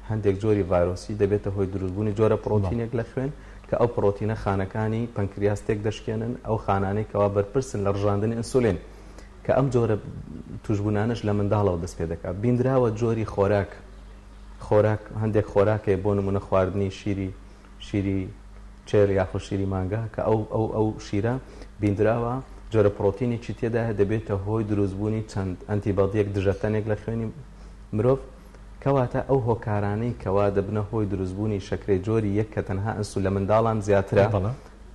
هەندێک جۆری ڤایرۆسی دەبێتە هۆی دروستبوونی جۆرە پرۆتینێک لە خوێن کە ئەو پرۆتینە خانەکانی پەنکریاستێک دەشکێنن ئەو خانانەی کەوا بەرپرسن لە ڕژاندنی ئینسولین کە ئەم جۆرە توشبوونانش لە منداڵەوە دەست پێ دەکات بیندراوە جۆری خۆراک هەندێک خۆراکێ بۆ نمونە خواردنی شیری چێر یاخۆ شیری مانگا کە ئەو شیرە بیندراوە جۆرە پرۆتینێکی تێدا دەبێتە هۆی دروستبوونی چەند ئەنتیبادیەک دژەتەنێک لە خوێنی مرۆڤ کەواتە ئەو هۆکارانەی کەوا دەبنە هۆی دروستبوونی شەکرەی جۆری یەک کە تەنها ئەنسول لە منداڵان زیاترە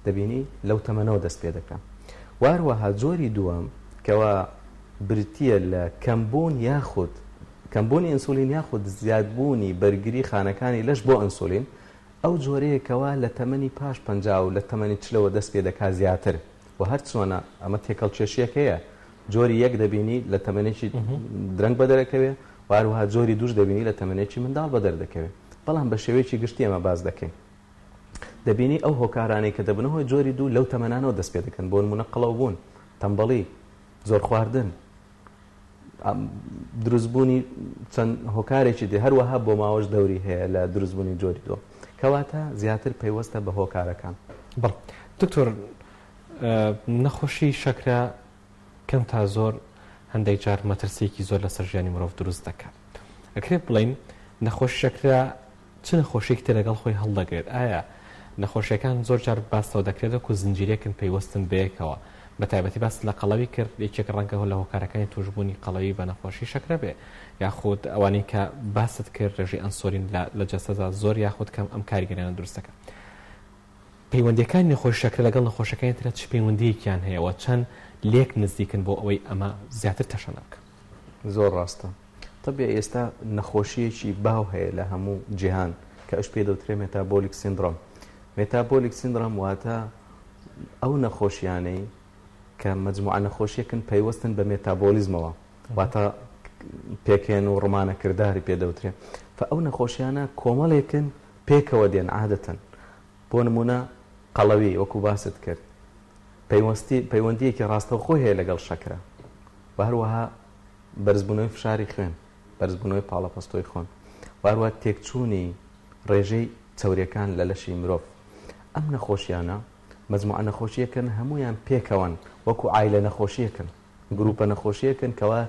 دەبینی لەو تەمەنەوە دەست پێ دەکەن واروەها جۆری دووەم کەوا برتیە لە کەمبوونی ئینسولین یاخود زیادبوونی بەرگری خانەکانی لەش بۆ ئینسولین ئەو جۆرەیەکەوە لە تەمەنی پاش 50 و لە تەمەنی چلەوە دەست پێ دەکات زیاتر و هەر چۆنە ئەمە تێکەڵکێشیەک هەیە جۆری یەک دەبینی لە تەمەنێکی درەنگ بەدەرەکەوێت واروها جۆری دوش دەبینی لە تەمەنێکی منداڵ بەدەردەکەوێت بەڵام بە شێوەیەکی گشتی ئەمە باز دەکەین دەبینی ئەو هۆکارانەی کە دەبنەوەی جۆری دوو لەو تەمەنانەوە دەست پێ دەکەن بۆ نمونە قەڵەوبوون تەمبەڵی زۆر خواردن دروستبوونی چەند هۆکارێکی دێ هەروەها بۆ ماوەش دەوری هەیە لە دروستبوونی جۆری دۆ کەواتە زیاتر پەیوەستە بە هۆکارەکان بەڵ دکتۆر نەخۆشی شەکرە کەم تا زۆر هەندێک جار مەترسێکی زۆر لەسەر ژیانی مرۆڤ دروست دەکات ئەکرێت بڵین نەخۆشی شەکرە چ نەخۆشیێکی تر لەگەڵ خۆی هەڵدەگرێت ئایا نەخۆشیەکان زۆر جار باسەوە دەکرێتەوە و زنجیرێکن پەیوەستن بەیەکەوە بە تایبەتی باس لە قەڵەوی کرد یەکێک ڕەنگە لە هۆکارەکانی توشبوونی قەڵەوی بە نەخۆشی شەکرە بێ یاخود ئەوانەی کە باست کرد ڕێژەی ئەنسۆلین لە جەستەدا زۆر یاخود کەم ئەم کاریگەریانە دروستەکە پەیوەندیەکانی نەخۆشی شەکرە لەگەڵ نەخۆشەکانی ترە چ پەیوەندیەکیان هەیەەوە چەند لێک نزیکن بۆ ئەوەی ئەمە زیاتر تەشەنە بکە زۆر ڕاستە طبێ ئێستا نەخۆشیەکی باو هەیە لە هەموو جیهان کە ئەش پێ دەوترێت مێتابۆلیک سیندرۆم مێتابۆلیک سیندرۆم واتە ئەو نەخۆشیانەی کە مجموعە نەخۆشیەکن پەیوەستن بە مێتابۆلیزمەوە واتە پێکێن و ڕمانە کردداری پێدەوترێت ئەو نەخۆشیانە کۆمەڵێکن پێکەوە دێن عادەتەن بۆ نمونە قەڵەوی وەکو باست کرد پەیوەندیەکی ڕاستەوخۆی هەیە لەگەڵ شەکرە و هەروەها بەرزبوونەوەی فشاری خوێن بەرزبوونەوەی پاڵەپەستۆی خۆن واروە تێکچوونی ڕێژەی چاوریەکان لە لەشی مرۆڤ ئەم نەخۆشیانە مجموعە نەخۆشیەکەن هەمویان پێکەوەن وەکو عایلە نەخۆشیەکەن گروپە نەخۆشیەکەن کەوا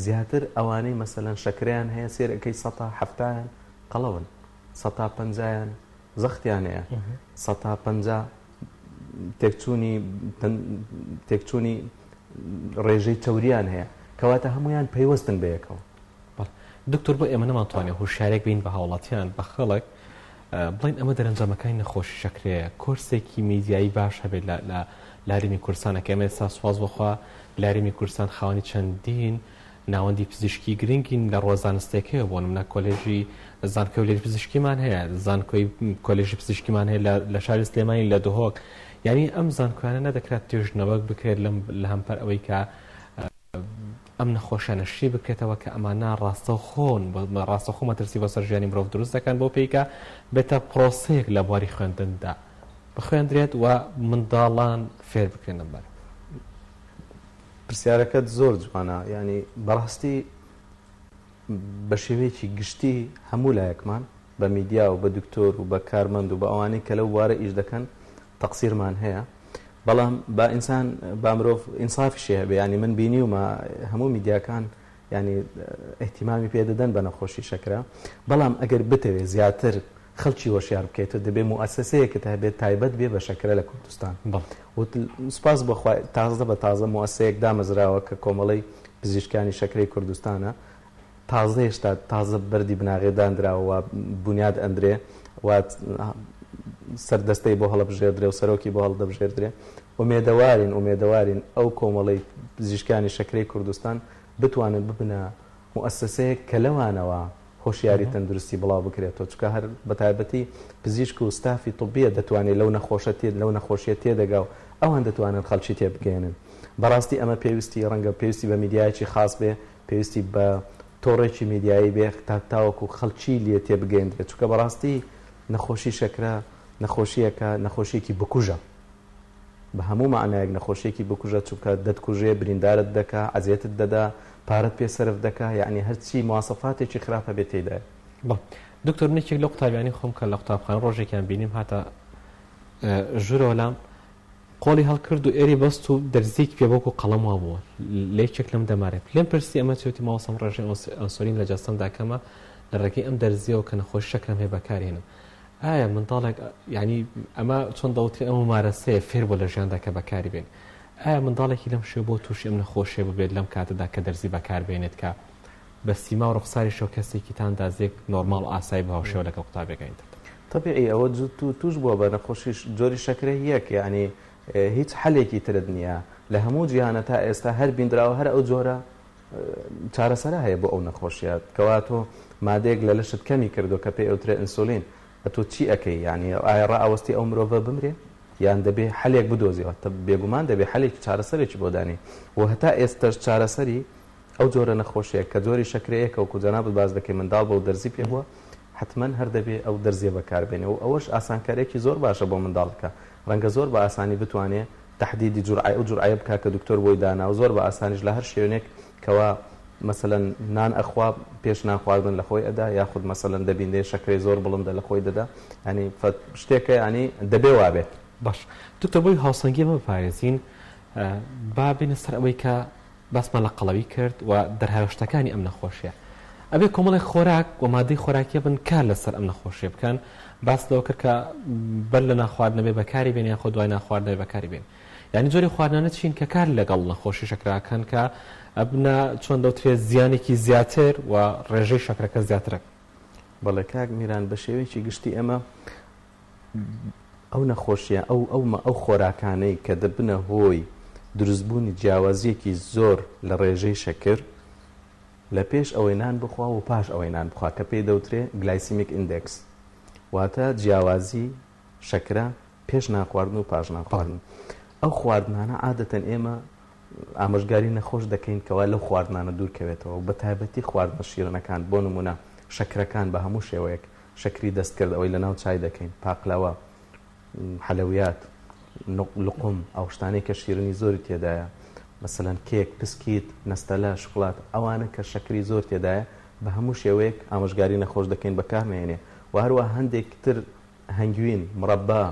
زیاتر ئەوانەی مەسەلەن شەکریان هەیە سێرەکەی 170 قەڵەون 150 زەختیان هەیە 150 تێکچوونی ڕێژەی چاوریان هەیە کەواتە هەمویان پەیوەستن بەیەکەوە دکتۆر بۆ ئێمە نەمانتوانێت هوشارێک بین بە هاوڵاتیان بە خەڵک بڵین ئەمە دەرەنجامەکانی نەخۆشی شەکرەیە کۆرسێکی میدیایی باش هەبێت لە لاریمی کوردستانەکە ئێمە ئێستا سواز بخوا لاریمی کوردستان خاوەنی چەندین ناوەندی پزیشکی گرنگین لە ڕۆزانستێکەوە بۆ نمونە کۆلێژی زانکۆی پزیشکیمان هەیە زانکۆی کۆلێژی پزیشکیمان هەیە لە شاری سلێمانی لە دهۆک یعنی ئەم زانکۆیانە نەدەکرات توێژنەوەک بکرێت لە هەمپەر ئەوەی کە ئەم نەخۆشیانەشی بکرێتەوە کە ئەمانە ڕاستەخۆ مەترسی بەسەر ژیانی مرۆڤ دروست دەکەن بۆ پێیکە بێتە پرۆسەیەک لە بواری خوێندندا بخوێندرێت و منداڵان فێر بکرێن لەمبەر پرسیارەکەت زۆر جوانە ینی بەڕاستی بە شێوەیەکی گشتی هەموو لایەکمان بە میدیا و بە دکتۆر و بە کارمەند و بە ئەوانەی کە لەو وارە ئیش دەکەن تەقسیرمان هەیە بەڵام با ئینسان با مرۆڤ ئینسافیشی هەبێ ینی من بینی ومە هەموو میدیاکان ینی احتیمامی پێدەدەن بە نەخۆشی شەکرە بەڵام ئەگەر بتەوێت زیاتر خەڵکی وەشیار بکەیتەوە دەبێت موسسەیەکت هەبێت تایبەت بێ بە شەکرە لە کوردستان سوپاس بەخوای تازە بە تازە موسسەیەک دامەزراوە کە کۆمەڵی پزیشکانی شەکرەی کوردستانە تازە هێشتا تازە بەردی بناغێدانراوە بنیاد ئەندرێ و سەردەستەی بۆ هەڵبژێردرێ و سەرۆکی بۆ هەڵدەبژێردرێ ئومێدەوارین ئەو کۆمەڵی پزیشکانی شەکرەی کوردستان بتوانن ببنە موسسەیەک کە لەوانەوە هۆشیاری تەندروستی بڵاو بکرێتەوە چکە هەر بەتایبەتی پزیشک و ستافی طبیە دەتوانێت لەو نەخۆشیە تێدەگا و ئەوان دەتوانن خەڵکی تێبگەێنن بەڕاستی ئەمە پێویستی ڕەنگە پێویستی بە میدیایکی خاص بێ پێویستی بە تۆڕێکی میدیایی بێ تاوەکو خەڵکی لێ تێبگەێنرێت چکە بەڕاستی نەخۆشی شەکرە نەخۆشیەکە نەخۆشیێکی بکوژە بە هەموو معنایەک نەخۆشیێکی بکوژە چونکە دەتکوژێ بریندارت دەکا عەزیەتت دەدا پارەت پێسەرف دەکا یعنی هەرچی مواسەفاتێکی خراپە بێت تێدایە. دکتۆر نێکێک لە قوتابیانی خۆم کە لە قوتابخانە ڕۆژێکیان بینیم هاتە ژوورەوە لام قۆڵی هەڵکرد و ئێری بەست و دەرزێکی پێ بۆکو قەڵەم وا بووە لێکێک لەم دەمارێت لێم پرسی ئەمە چێتی ماوەسەم ڕێژەی ئەنسۆلین لە جەستەمدا کەمە لە ڕێگەی ئەم دەرزیەوە کە نەخۆشی شەکرەم هەیە بەکارهێنم. ئایا منداڵێک ینی ئەمە چۆن دەوتێ ئەمە مارەسەیە فێر بۆ لە ژیاندا کە بەکاری بێن ئایا منداڵێکی لەم شێ بۆ تووشی ئەم نەخۆشیە ببێت لەم کاتەدا کە دەرزی بەکاربێنێت کە بە سیما و ڕوخساری شەو کەسێکی تاندازێک نۆرماڵ و ئاسایی بە هاوشێوە لەگەڵ قوتابەکەی طبیعی ئەوە توش بووە بە نەخۆشی جۆری شەکرە یەک یعنی هیچ حلێکی ترت نییە لە هەموو جیهانە تا ئێستا هەر بینراوە هەر ئەو جۆرە چارەسەرە هەیە بۆ ئەو نەخۆشیات کەوا تۆ مادەیەک لە لەشت کەمی کردو کە پێی ئەوترێ ئینسولین تۆ چی ئەەکەی یعنی ئایا ڕائەوەستی ئەو مرۆڤە بمرێ یان دەبێ حلێک بدۆزیەوە بێگومان دەبێ حلێکی چارەسەرێکی بۆ دانی و هەتا ئێستاش چارەسەری ئەو جۆرە نەخۆشیە کە جۆری شەکرەیەکە و جەناب باز دەکەی منداڵ بۆ دەرزی پێ بووە حتمما هەر دەبێ ئەو دەرزیە بەکاربێنێ و ئەوەش ئاسانکارێکی زۆر باشە بۆ منداڵەکە ڕەنگە زۆر بە ئاسانی بتوانێت تحدیدی جورعای ئەو جورعایە بکا کە دکتۆر بۆی دانا و زۆر بە ئاسانیش لە هەر شوێنێک کەوا مثلا نان ئەخوا پێش ناخواردن لە خۆی ئەدا یاخود مثلا دەبیندێ شەکرەی زۆر بڵندە لە خۆی دەدا ینی شتێکە ینی دەبێ وابێت. باش دکتۆر بۆی هاوسەنگی ئەمە بپارێزین با بینە سەر ئەوەی کە باسمان لە قەڵەوی کرد و دەرهاوشتەکانی ئەم نەخۆشیە ئەبێ کۆمەڵی خۆراک و مادەی خۆراکیە بن کار لەسەر ئەم نەخۆشیە بکەن باس لەوە کرد کە بەر لە ناخواردنەبێ بەکاری بێن یان خۆ دوای ناخواردنەوێ بەکاری بێن یعنی جۆری خواردنانە چین کە کار لەگەڵ نەخۆشی شەکراکەن کە ئەبنە چۆن دەوترێت زیانێکی زیاتر و ڕێژەی شەکرەکە زیاترە. بەڵێ کاک میران بە شێوەیەکی گشتی ئەمە ئەو نەخۆشیە ئەو خۆراکانەی کە دەبنە هۆی دروستبوونی جیاوازیەکی زۆر لە ڕێژەی شەکر لە پێش ئەوەی نان بخوا و پاش ئەوەی نان بخوا کە پێی دەوترێ گلایسیمیک ئیندێکس واتە جیاوازی شەکرە پێش ناخواردن و پاش ناخواردن. ئەو خواردنانە عادەتەن ئێمە ئامۆژگاری نەخۆش دەکەین کەوا لەو خواردنانە دوورکەوێتەوە و بە تایبەتی خواردنە شیرنەکان بۆ نمونە شەکرەکان بە هەموو شێوەیەک شەکری دەستکرد ئەوەی لە ناو چای دەکەین پاقلاوە حەلەویات لقم ئەو شتانەی کە شیرنی زۆری تێدایە مثلەن کێک پسکیت نەستەلە شکڵات ئەوانە کە شەکری زۆر تێدایە بە هەموو شێوەیەک ئامۆژگاری نەخۆش دەکەین بەکارمێنێ و هەروە هەندێک تر هەنگوین مرەبا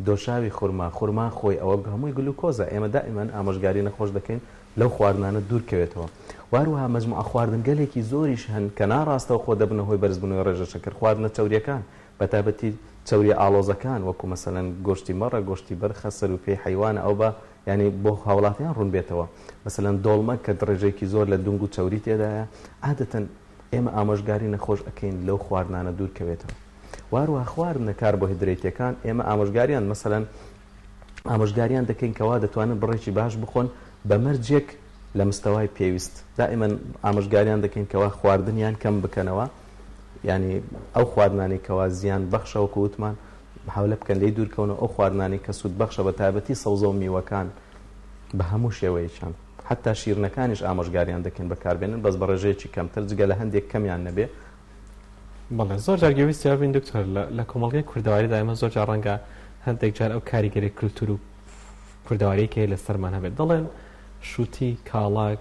دۆشاوی خورما خۆی ئەوە هەمووی گلوکۆزە ئێمە دائیمەن ئامۆژگاری نەخۆش دەکەین لەو خواردنانە دوورکەوێتەوە واروها مەجموعە خواردن گەلێکی زۆریش هەن کە ناڕاستەوە خۆ دەبنە هۆی بەرزبوونەوەی ڕێژە شەکر خواردنە چەوریەکان بە تایبەتی چەوری ئاڵۆزەکان وەکو مەسەلەن گۆشتی مەڕە گۆشتی بەرخە سەر و پێی حیوانە ئەو بە ینی بۆ هاوڵاتیان ڕوون بێتەوە مەسەلەن دۆڵمە کە ڕێژەیەکی زۆر لە دونگ و چەوری تێدایە عادەتەن ئێمە ئامۆژگاری نەخۆش ئەکەین لەو خواردنانە دوورکەوێتەوە واروها خواردنە کاربۆهیدرێتیەکان ئێمە ئامۆژگاریان مەسەلەن ئامۆژگاریان دەکەین کەوا دەتوانن بڕێکی باش بخۆن بە مەرجێک لە مستەوای پێویست دائیمەن ئامۆژگاریان دەکەین کەوا خواردنیان کەم بکەنەوە ینی ئەو خواردنانی کەوا زیان بەخشەوە کووتمان حاولە بکەن لێی دوورکەونەوە ئەو خواردنانی کە سوود بەخشە بە تایبەتی سەوزە و میوەکان بە هەموو شێوەیەکیان حتا شیرنەکانیش ئامۆژگاریان دەکەن بەکاربێنن بەس بە ڕێژەیەکی کەمتر جگە لە هەندێک کەمیان نەبێ. بەڵێ زۆر جارگەویستی بین دکتۆر لە کۆمەڵگەی کوردەواریدا ئێمە زۆر جار ڕەنگە هەندێک جار ئەو کاریگەری کولتور و کوردەوارەیەکی لە سەرمان هەبێت دەڵێن شووتی کاڵاک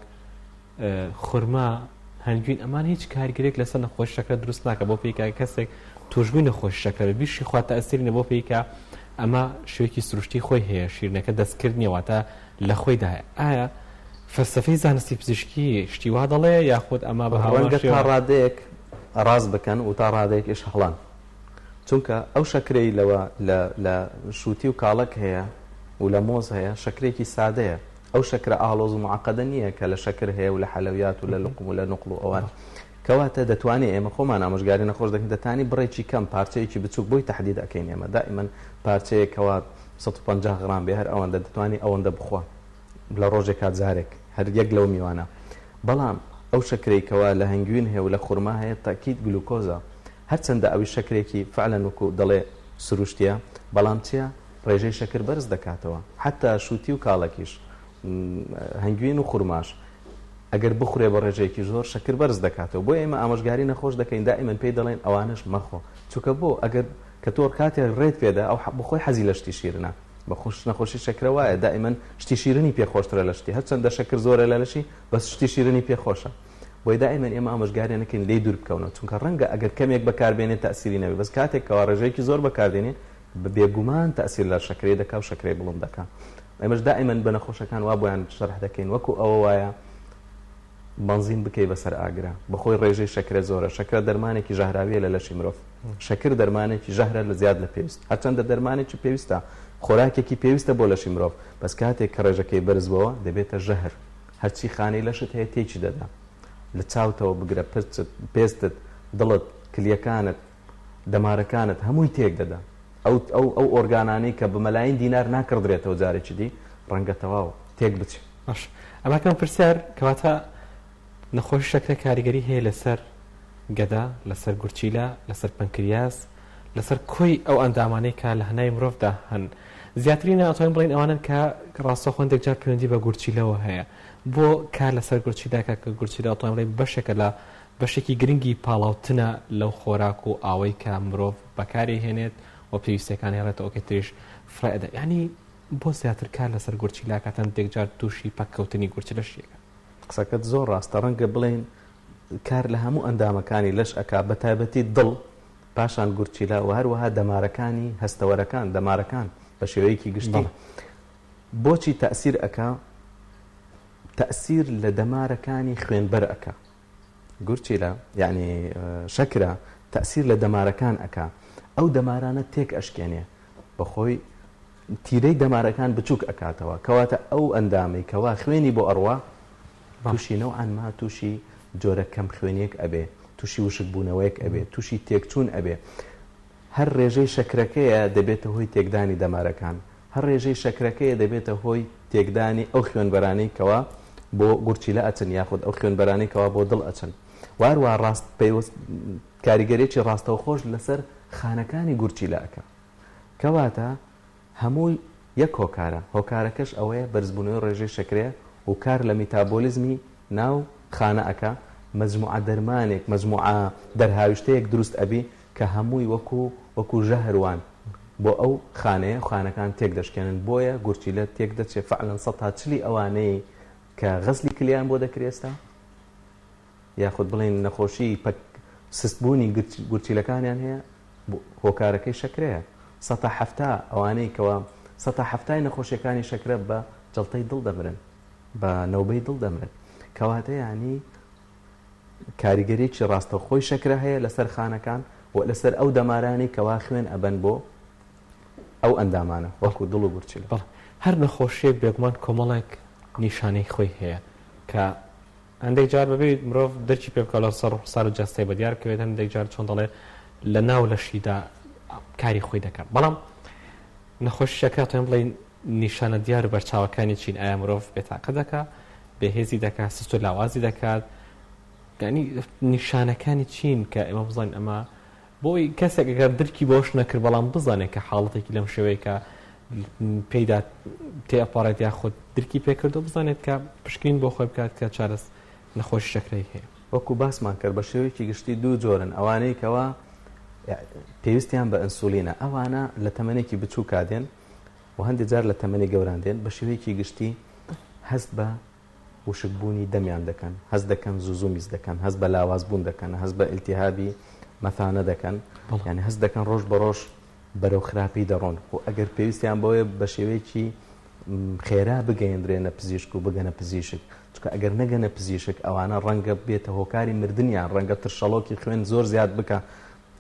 خورما هەنگوین ئەمان هیچ کاریگەرێک لەسەر نەخۆشی شەکرە دروست ناکە بۆ پێیکە کەسێک توشبووی نەخۆشی شەکرە بیشی خواتە ئەسیرینە بۆ پێیکە ئەمە شوێکی سروشتی خۆی هەیە شیرنەکە دەستکرد نیەواتە لە خۆیدا هەیە ئایا فەلسەفەی زانستی پزیشکی شتی وا دەڵێ یاخود ئەمە بە ڕەنگە تا ڕادەیەک ڕاست بکەن و تا ڕادەیەکیش هەڵان چونکە ئەو شەکرەی لەوە لە شووتی و کاڵک هەیە و لە مۆز هەیە شەکرێکی سادەیە ئەو شەکرە ئاڵۆز و معقەدە نییە کە لە شەکر هەیە و لە حەلەویات و لە لقم و لە نوقڵ و ئەوان کەواتە دەتوانێت ئێمە خۆمان ئامۆژگاری نەخۆش دەکەین دەتانی بڕێکی کەم پارچەیەکی بچووک بۆی تەحدید ئەەکەین ئێمە دائیمەن پارچەیەکەوە 150 غرام بێ هەر ئەوەندە دەتوانانی ئەوەندە بخوا لە ڕۆژێکا جارێک هەر یەک لەو میوانە بەڵام ئەو شەکرێکەوە لە هەنگوین هەیە و لە خورما هەیە تاکید گلوکۆزە هەرچەندە ئەوی شەکرێکی فعلەن وەکو دەڵێ سروشتیە بەڵام چیە ڕێژەی شەکر بەرز دەکاتەوە حتا شووتی و کاڵەکیش هەنگوین و خورماش ئەگەر بخورێ بە ڕێژەیەکی زۆر شەکر بەرز دەکاتەوە بۆ ئێمە ئامۆژگاری نەخۆش دەکەین دائیمەن پێی دەڵێن ئەوانش مەخۆ چونکە بۆ ئەگەر کە تۆ کاتێک ڕێت پێدا ئەو بخۆی حەزی لە شتی شیرنە بەخۆش نەخۆشی شەکرە وایە دائیمەن شتی شیرنی پێخۆشترە لە شتی هەرچەندە شەکر زۆرە لە لەشی بەس شتی شیرنی پێخۆشە بۆی دائیمەن ئێمە ئامۆژگاریان نەکەین لێی دوور بکەونەوە چونکە ڕەنگە ئەگەر کەمێک بەکاربێنێت تەئسیری نەبێت بەس کاتێک کەوا ڕێژەیەکی زۆر بەکاردێنێت بە بێگومان تەئسیر لە شەکرەی دەکا و شەکرەی بڵند دەکا ئێمەش دائیمەن بە نەخۆشەکان وا بۆیان شەرح دەکەین وەکو ئەوە وایە بنزین بکەی بەسەر ئاگرا بەخۆی ڕێژەی شەکرە زۆرە شەکرە دەرمانێکی ژەهراویە لە لەشی مرۆڤ شەکر دەرمانێکی ژەهرە لە زیاد لە پێویست هەرچەندە دەرمانێکی پێویستە خۆراکێکی پێویستە بۆ لەشی مرۆڤ بەس کاتێک کە ڕێژەکەی بەرز بەوە دەبێتە ژەهر هەرچی خانەی لەشت هەیە تێکی دەدا لە چاوتەوە بگرە پێستت دڵت کلیەکانت دەمارەکانت هەمووی تێک دەدا ئەو ئۆرگانانەی کە بمەلاین دینار ناکردرێتەوە جارێکی دی ڕەنگە تەواو تێک بچێت باش ئەماکەم پرسیار کەواتە نەخۆشی شەکرە کاریگەری هەیە لەسەر گەدا لەسەر گورچیلە لەسەر پەنکریاس لەسەر کۆی ئەو ئەندامانەی کە لە هەنای مرۆڤدا هەن زیاترینە ئەتوانین بڵین ئەوانن کە ڕاستەخۆن دەکجار پەیوەندی بە گورچیلەوە هەیە بۆ کار لەسەر گورچیداکە کە گورچیدا ئەتوانین بڵین بەشێکە لە بەشێکی گرنگی پاڵاوتنە لەو خۆراک و ئاوەی کە مرۆڤ بەکاری هێنێت و پێویستەکانی هێڕێتەوە ئەوکە تریش فرایدە یعنی بۆ زیاتر کار لەسەر گورچیلاکەتەن دێکجار تووشی پەککەوتنی گورچلەشیەکە قسەکەت زۆر ڕاستە ڕەنگە بڵێن کار لە هەموو ئەندامەکانی لەش ئەکا بە تایبەتی دڵ پاشان گورچیلا و هەروەها دەمارەکانی هەستەوەرەکان دەمارەکان بە شێوەیەکی گشتی بۆچی تەئسیر ئەکا تەئسیر لە دەمارەکانی خوێنبەر ئەکا گورچیلا یعنی شەکرە تەئسیر لە دەمارەکان ئەکا ئەو دەمارانە تێک ئەشکێنێ بەخۆی تیرەی دەمارەکان بچووک ئەکاتەوە کەواتە ئەو ئەندامی کەوا خوێنی بۆ ئەڕوا تووشی نەوعان ما تووشی جۆرە کەم خوێنیەک ئەبێ تووشی وشک بوونەوەیەک ئەبێ تووشی تێکچوون ئەبێ هەر ڕێژەی شەکرەکەیە دەبێتە هۆی تێکدانی دەمارەکان هەر ڕێژەی شەکرەکەیە دەبێتە هۆی تێکدانی ئەو خوێنبەرانەی کەوا بۆ گورچیلە ئەچن یاخود ئەو خوێنبەرانەی کەوا بۆ دڵ ئەچن وارووا ڕاست پێوەست کاریگەریەکی ڕاستەوە خۆش لەسەر خانەکانی گورچیلە ئەکا کەواتە هەمووی یەک هۆکارە هۆکارەکەش ئەوەیە بەرزبوونەوەی ڕێژەی شەکرەیە و کار لە میتابۆلیزمی ناو خانە ئەکا مەجموعە دەرمانێک مەجموعە دەرهاویشتەیەک دروست ئەبی کە هەمووی وەکو ژەهروان بۆ ئەو خانەیە خانەکان تێک دەشکێنن بۆیە گورچیلە تێک دەچێت فعلەن 140 ئەوانەی کە غەزلی کلیان بۆ دەکرێستا یاخود بڵێن نەخۆشی سستبوونی گورچیلەکانیان هەیە هۆکارەکەی شەکرەیە 170 ئەوانەی کەوا 170 نەخۆشیەکانی شەکرە بە جەڵتەی دڵ دەمرن بە نەوبەی دڵ دەمرن کەواتە یعنی کاریگەریەکی ڕاستەوخۆی شەکرە هەیە لەسەر خانەکان و لەسەر ئەو دەمارانی کەوا خوێن ئەبەن بۆ ئەو ئەندامانە وەکو دڵ و گورچیلە هەر نەخۆشیەک بێگومان کۆمەڵێک نیشانەی خۆی هەیە کە هەندێک جار ببێت مرۆڤ دەرکی پێ بکە لە سەر و جەستەی بەدیار کەوێت هەندێک جار چۆن دەڵێ لە ناو لەشیدا کاری خۆی دەکات بەڵام نەخۆشیەکە تۆم بڵێن نیشانە دیار و بەرچاوەکانی چین ئایا مرۆڤ بێتاقە دەکات بێهێزی دەکات سست و لاوازی دەکات ینی نیشانەکانی چین کە ئێمە بزانین ئەمە بۆی کەسێک ئەگەر درکی بۆش نەکرد بەڵام بزانێت کە حاڵەتێکی لەم شێوەیە کە پێیدا تێئەپارێت یاخود درکی پێکردو بزانێت کە پشکین بۆ خۆی بکات کە چارەس نەخۆشی شەکرەی هەیە وەکو باسمان کرد بە شێوەیەکی گشتی دوو جۆرن ئەوانەی کەوا پێویستیان بە ئەنسولینە ئەوانە لە تەمەنێکی بچوو کادێن و هەندێک جار لە تەمەنی گەوراندێن بە شێوەیەکی گشتی هەست بە وشکبوونی دەمیان دەکەن هەست دەکەن زوو میز دەکەن هەست بە لاوازبوون دەکەن هەست بە ئیلتیهابی مەثانە دەکەن یعنی هەست دەکەن ڕۆژ بە ڕۆژ بەرەو خراپی دەڕۆن و ئەگەر پێویستیان بۆیە بە شێوەیەکی خێرا بگەیەندرێنە پزیشک و بگەنە پزیشک چونکە ئەگەر نەگەنە پزیشک ئەوانە ڕەنگە بێتە هۆکاری مردنیان ڕەنگە ترشەڵۆکی خوێن زۆر زیاد بکە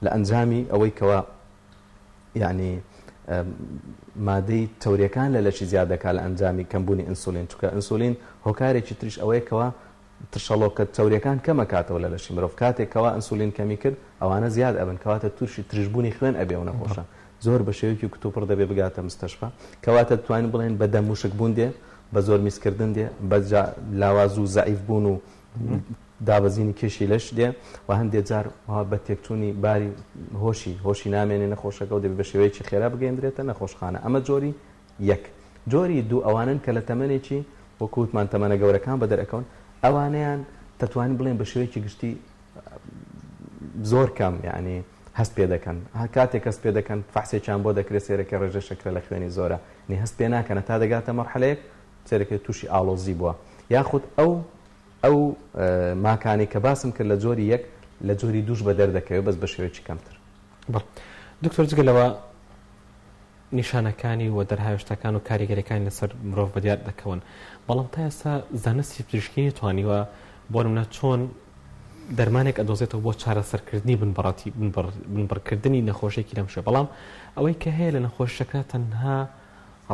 لە ئەنجامی ئەوەی کەوا یعنی مادەی تەوریەکان لە لەشی زیاد دەکات لە ئەنجامی کەمبوونی ئینسولین چونکە ئینسولین هۆکارێکی تریش ئەوەیە کەوا ترشەڵۆکە تەوریەکان کەمە کاتەوە لە لەشی مرۆڤ کاتێک کەوا ئینسولین کەمی کرد ئەوانە زیاد ئەبن کەواتە تووشی ترشبوونی خوێن ئەبێ و نەخۆشە زۆر بە شێوەیەکی کتوپڕ دەبێ بگاتە مستەشفا کەواتە دەتوانین بڵێن بە دەموشک بوون دێ بە زۆر میزکردن دێ بە لاواز و زەعیف بوون و دابەزینی کێشی لەش دێ و هەندێک جار بە تێکچوونی باری هۆشی نامێنێ نەخۆشەکە و دەبێت بە شێوەیەکی خێرا بگەیەندرێتە نەخۆشخانە ئەمە جۆری یەک جۆری دوو ئەوانن کە لە تەمەنێکی وەکووتمان تەمەنە گەورەکان بە دەرەکەون ئەوانەیان دەتوانین بڵێن بە شێوەیەکی گشتی زۆر کەم یعنی هەست پێ دەکەن کاتێک هەست پێ دەکەن فەحسێکیان بۆ دەکرێت سێرەکە ڕێژە شەکرە لە خوێنی زۆرە نی هەست پێ ناکەنە تا دەگاتە مەرحەلەیەک سێرەکە تووشی ئاڵۆزی بووە یاخود ئەو ماکانی کە باسم کرد لە جۆری یەک لە جۆری دووش بە دەردەکەوێت بەس بە شێوەیەکی کەمتر. دکتۆر جگەلەوە نیشانەکانی و دەرهاوێشتەکان و کاریگەریەکانی لەسەر مرۆڤ بەدیار دەکەون بەڵام تا ئێستا زانستی پزیشکی توانیوە بۆ نمونە چۆن دەرمانێک ئەدۆزێتەوە بۆ چارەسەرکردنی بنبڕکردنی نەخۆشێکی لەم شوێ بەڵام ئەوەی کە هەیە لە نەخۆشەکە تەنها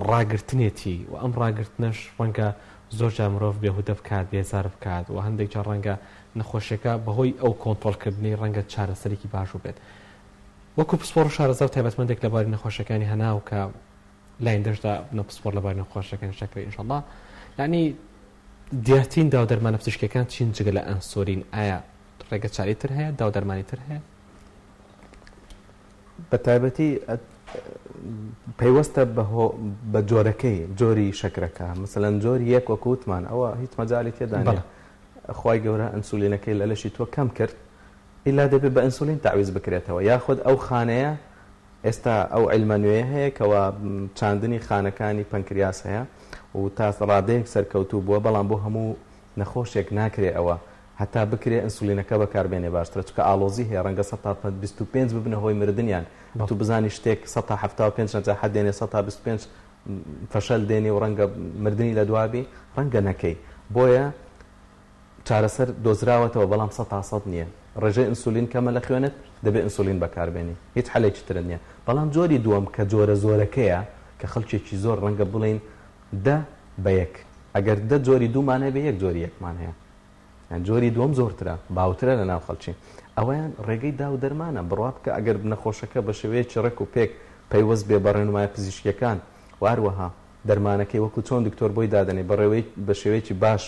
ڕاگرتنێتی و ئەم ڕاگرتنەش ڕەنگە زۆر جار مرۆڤ بێهودە بکات بێزار بکات و هەندێک جار ڕەنگە نەخۆشیەکە بەهۆی ئەو کۆنتڕۆڵکردنی ڕەنگە چارەسەرێکی باش بێت وەکو پسپۆڕ و شارەزا و تایبەتمەندێک لەباری نەخۆشیەکانی هەناو کە لاینەشدا نەپسپۆڕ لەباری نەخۆشیەکانی شەکری ئینشەڵڵا یعنی دیارترین داو دەرمانە پزیشکیەکان چین جگە لە ئەنسۆلین ئایا ڕێگە چاری تر هەیە داو دەرمانی تر هەیە بە تایبەتی پەیوەستە بە جۆرەکەی جۆری شەکرەکە مثلەن جۆری یەک وەکوتمان ئەوە هیچ مەجالی تێدا نیە خوای گەورە ئەنسولینەکەی لە لەشی تۆ کەم کرد ئیلا دەبێت بە ئەنسولین تعویز بکرێتەوە یاخود ئەو خانەیە ئێستا ئەو عیلمە نوێیە هەیە کەەوە چاندنی خانەکانی پەنکریاس هەیە و تا ڕادەیەک سەرکەوتوو بووە بەڵام بۆ هەموو نەخۆشێک ناکرێ ئەوە هەتا بکرێ ئەنسولینەکە بەکاربێنێ باشترە چکە ئالۆزی هەیە ڕەنگە 125 ببنە هۆی مردنیان تو بزانی شتێک 175 نەجا حد دێنێ 125 فەشەل دێنێ و ڕەنگە مردنی لە دوابی ڕەنگە نەکەی بۆیە چارەسەر دۆزراوەتەوە بەڵام 100% نییە ڕێژەی ئینسولین کەمە لە خوێنت دەبێت ئینسولین بەکاربێنی هیچ حەلێکی تر نییە بەڵام جۆری دووەم کە جۆرە زۆرەکەیە کە خەڵکێکی زۆر ڕەنگە بڵین دە بە یەک ئەگەر دە جۆری دوومانە بە یەک جۆری یەکمان هەیە جۆری دووەم زۆرترە باوترە لە ناو خەڵکی ئەویان ڕێگەی دا و دەرمانە بڕوا بکە ئەگەر نەخۆشەکە بە شێوەیەکی ڕێک و پێک پەیوەست بێ بە ڕێنمای پزیشکیەکان واروەها دەرمانەکەی وەکو چۆن دکتۆر بۆی دادەنێ بە شێوەیەکی باش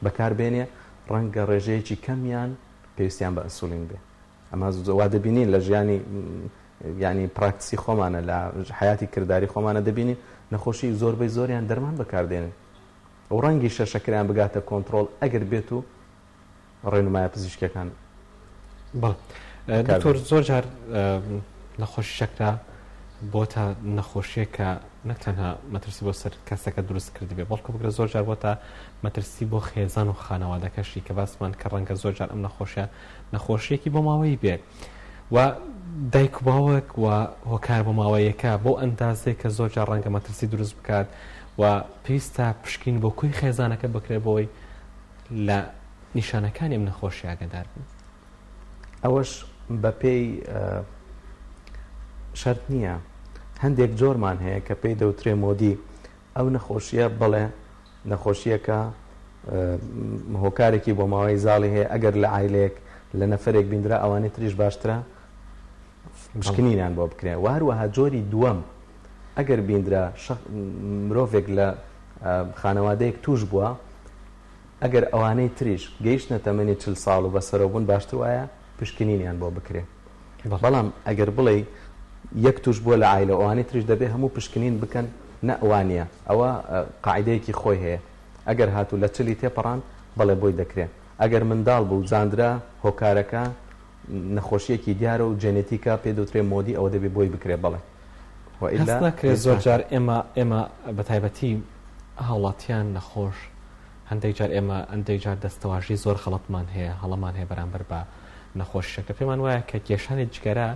بەکاربێنێ ڕەنگە ڕێژەیەکی کەمیان پێویستیان بە ئەنسولین بێ ئەمە وا دەبینین لە ژیانی ینی پراکتسی خۆمانە لە حیاتی کردداری خۆمانە دەبینین نەخۆشی زۆربەی زۆریان دەرمان بەکاردێنن ئەو ڕەنگی شەکریان بگاتە کۆنتترۆل ئەگەر بێت و ڕێنمایە پزیشکەکان دکتۆر زۆر جار نەخۆشی شەکرا بۆ تا نەخۆشیەکە نەک تەنها مەترسی بۆ سەر کەسەکە دروست کردی بێ بەڵکو بگرە زۆر جار بۆ تا مەترسی بۆ خێزان و خانەوادەکەشی کە باسمان کە ڕەنگە زۆر جار ئەم نەخۆشیەکی بۆ ماوەی بێت و دایک و باوەک و هۆکار بۆ ماوەیەکە بۆ ئەندازێک کە زۆر جار ڕەنگە مەترسی دروست بکات و پێویستە پشکین بۆ کوی خێزانەکە بکرێت بۆی لە نیشانەکانی ئەم نەخۆشی ئاگادار بن ئەوەش بە پێی شەرت نییە هەندێک جۆرمان هەیە کە پێی دەوترێ مۆدی ئەو نەخۆشیە بڵێ نەخۆشیەکە هۆکارێکی بۆ ماوەی زاڵی هەیە ئەگەر لە عایلەیەک لە نەفرێک بیندرا ئەوانەی تریش باشترە پشکنینیان بۆ بکرێ واروەها جۆری دووەم ئەگەر بیندرا مرۆڤێک لە خانەوادەیەک توش بووە ئەگەر ئەوانەی تریش گەیشتنە تەمەنی 40 ساڵ و بەسەرەوەبوون باشتر وایە پشکنینیان بۆ بکرێ بەڵام ئەگەر بڵێ یەک توش بووە لە عایلە ئەوانەی تریش دەبێ هەموو پشکنین بکەن نەوانە ئەوە قاعدەیەکی خۆی هەیە ئەگەر هاتوو لە 40 تێپەڕان بەڵێ بۆی دەکرێت ئەگەر منداڵ بوو زاندرا هۆکارەکە نەخۆشیەکی دیارە و جێنێتیکا پێ دەوترێ مۆدی ئەوە دەبێ بۆی بکرێ بڵێ ناکرێت زۆر جار ئێمە بە تایبەتی هاوڵاتیان نەخۆش هەندێک جار ئێمە ئەندێک جار دەستەواژی زۆر خەڵەتمان هەیە هەڵەمان هەیە بەرامبەر بە نەخۆشیەکە پێمان وایە کە کێشانی جگەرە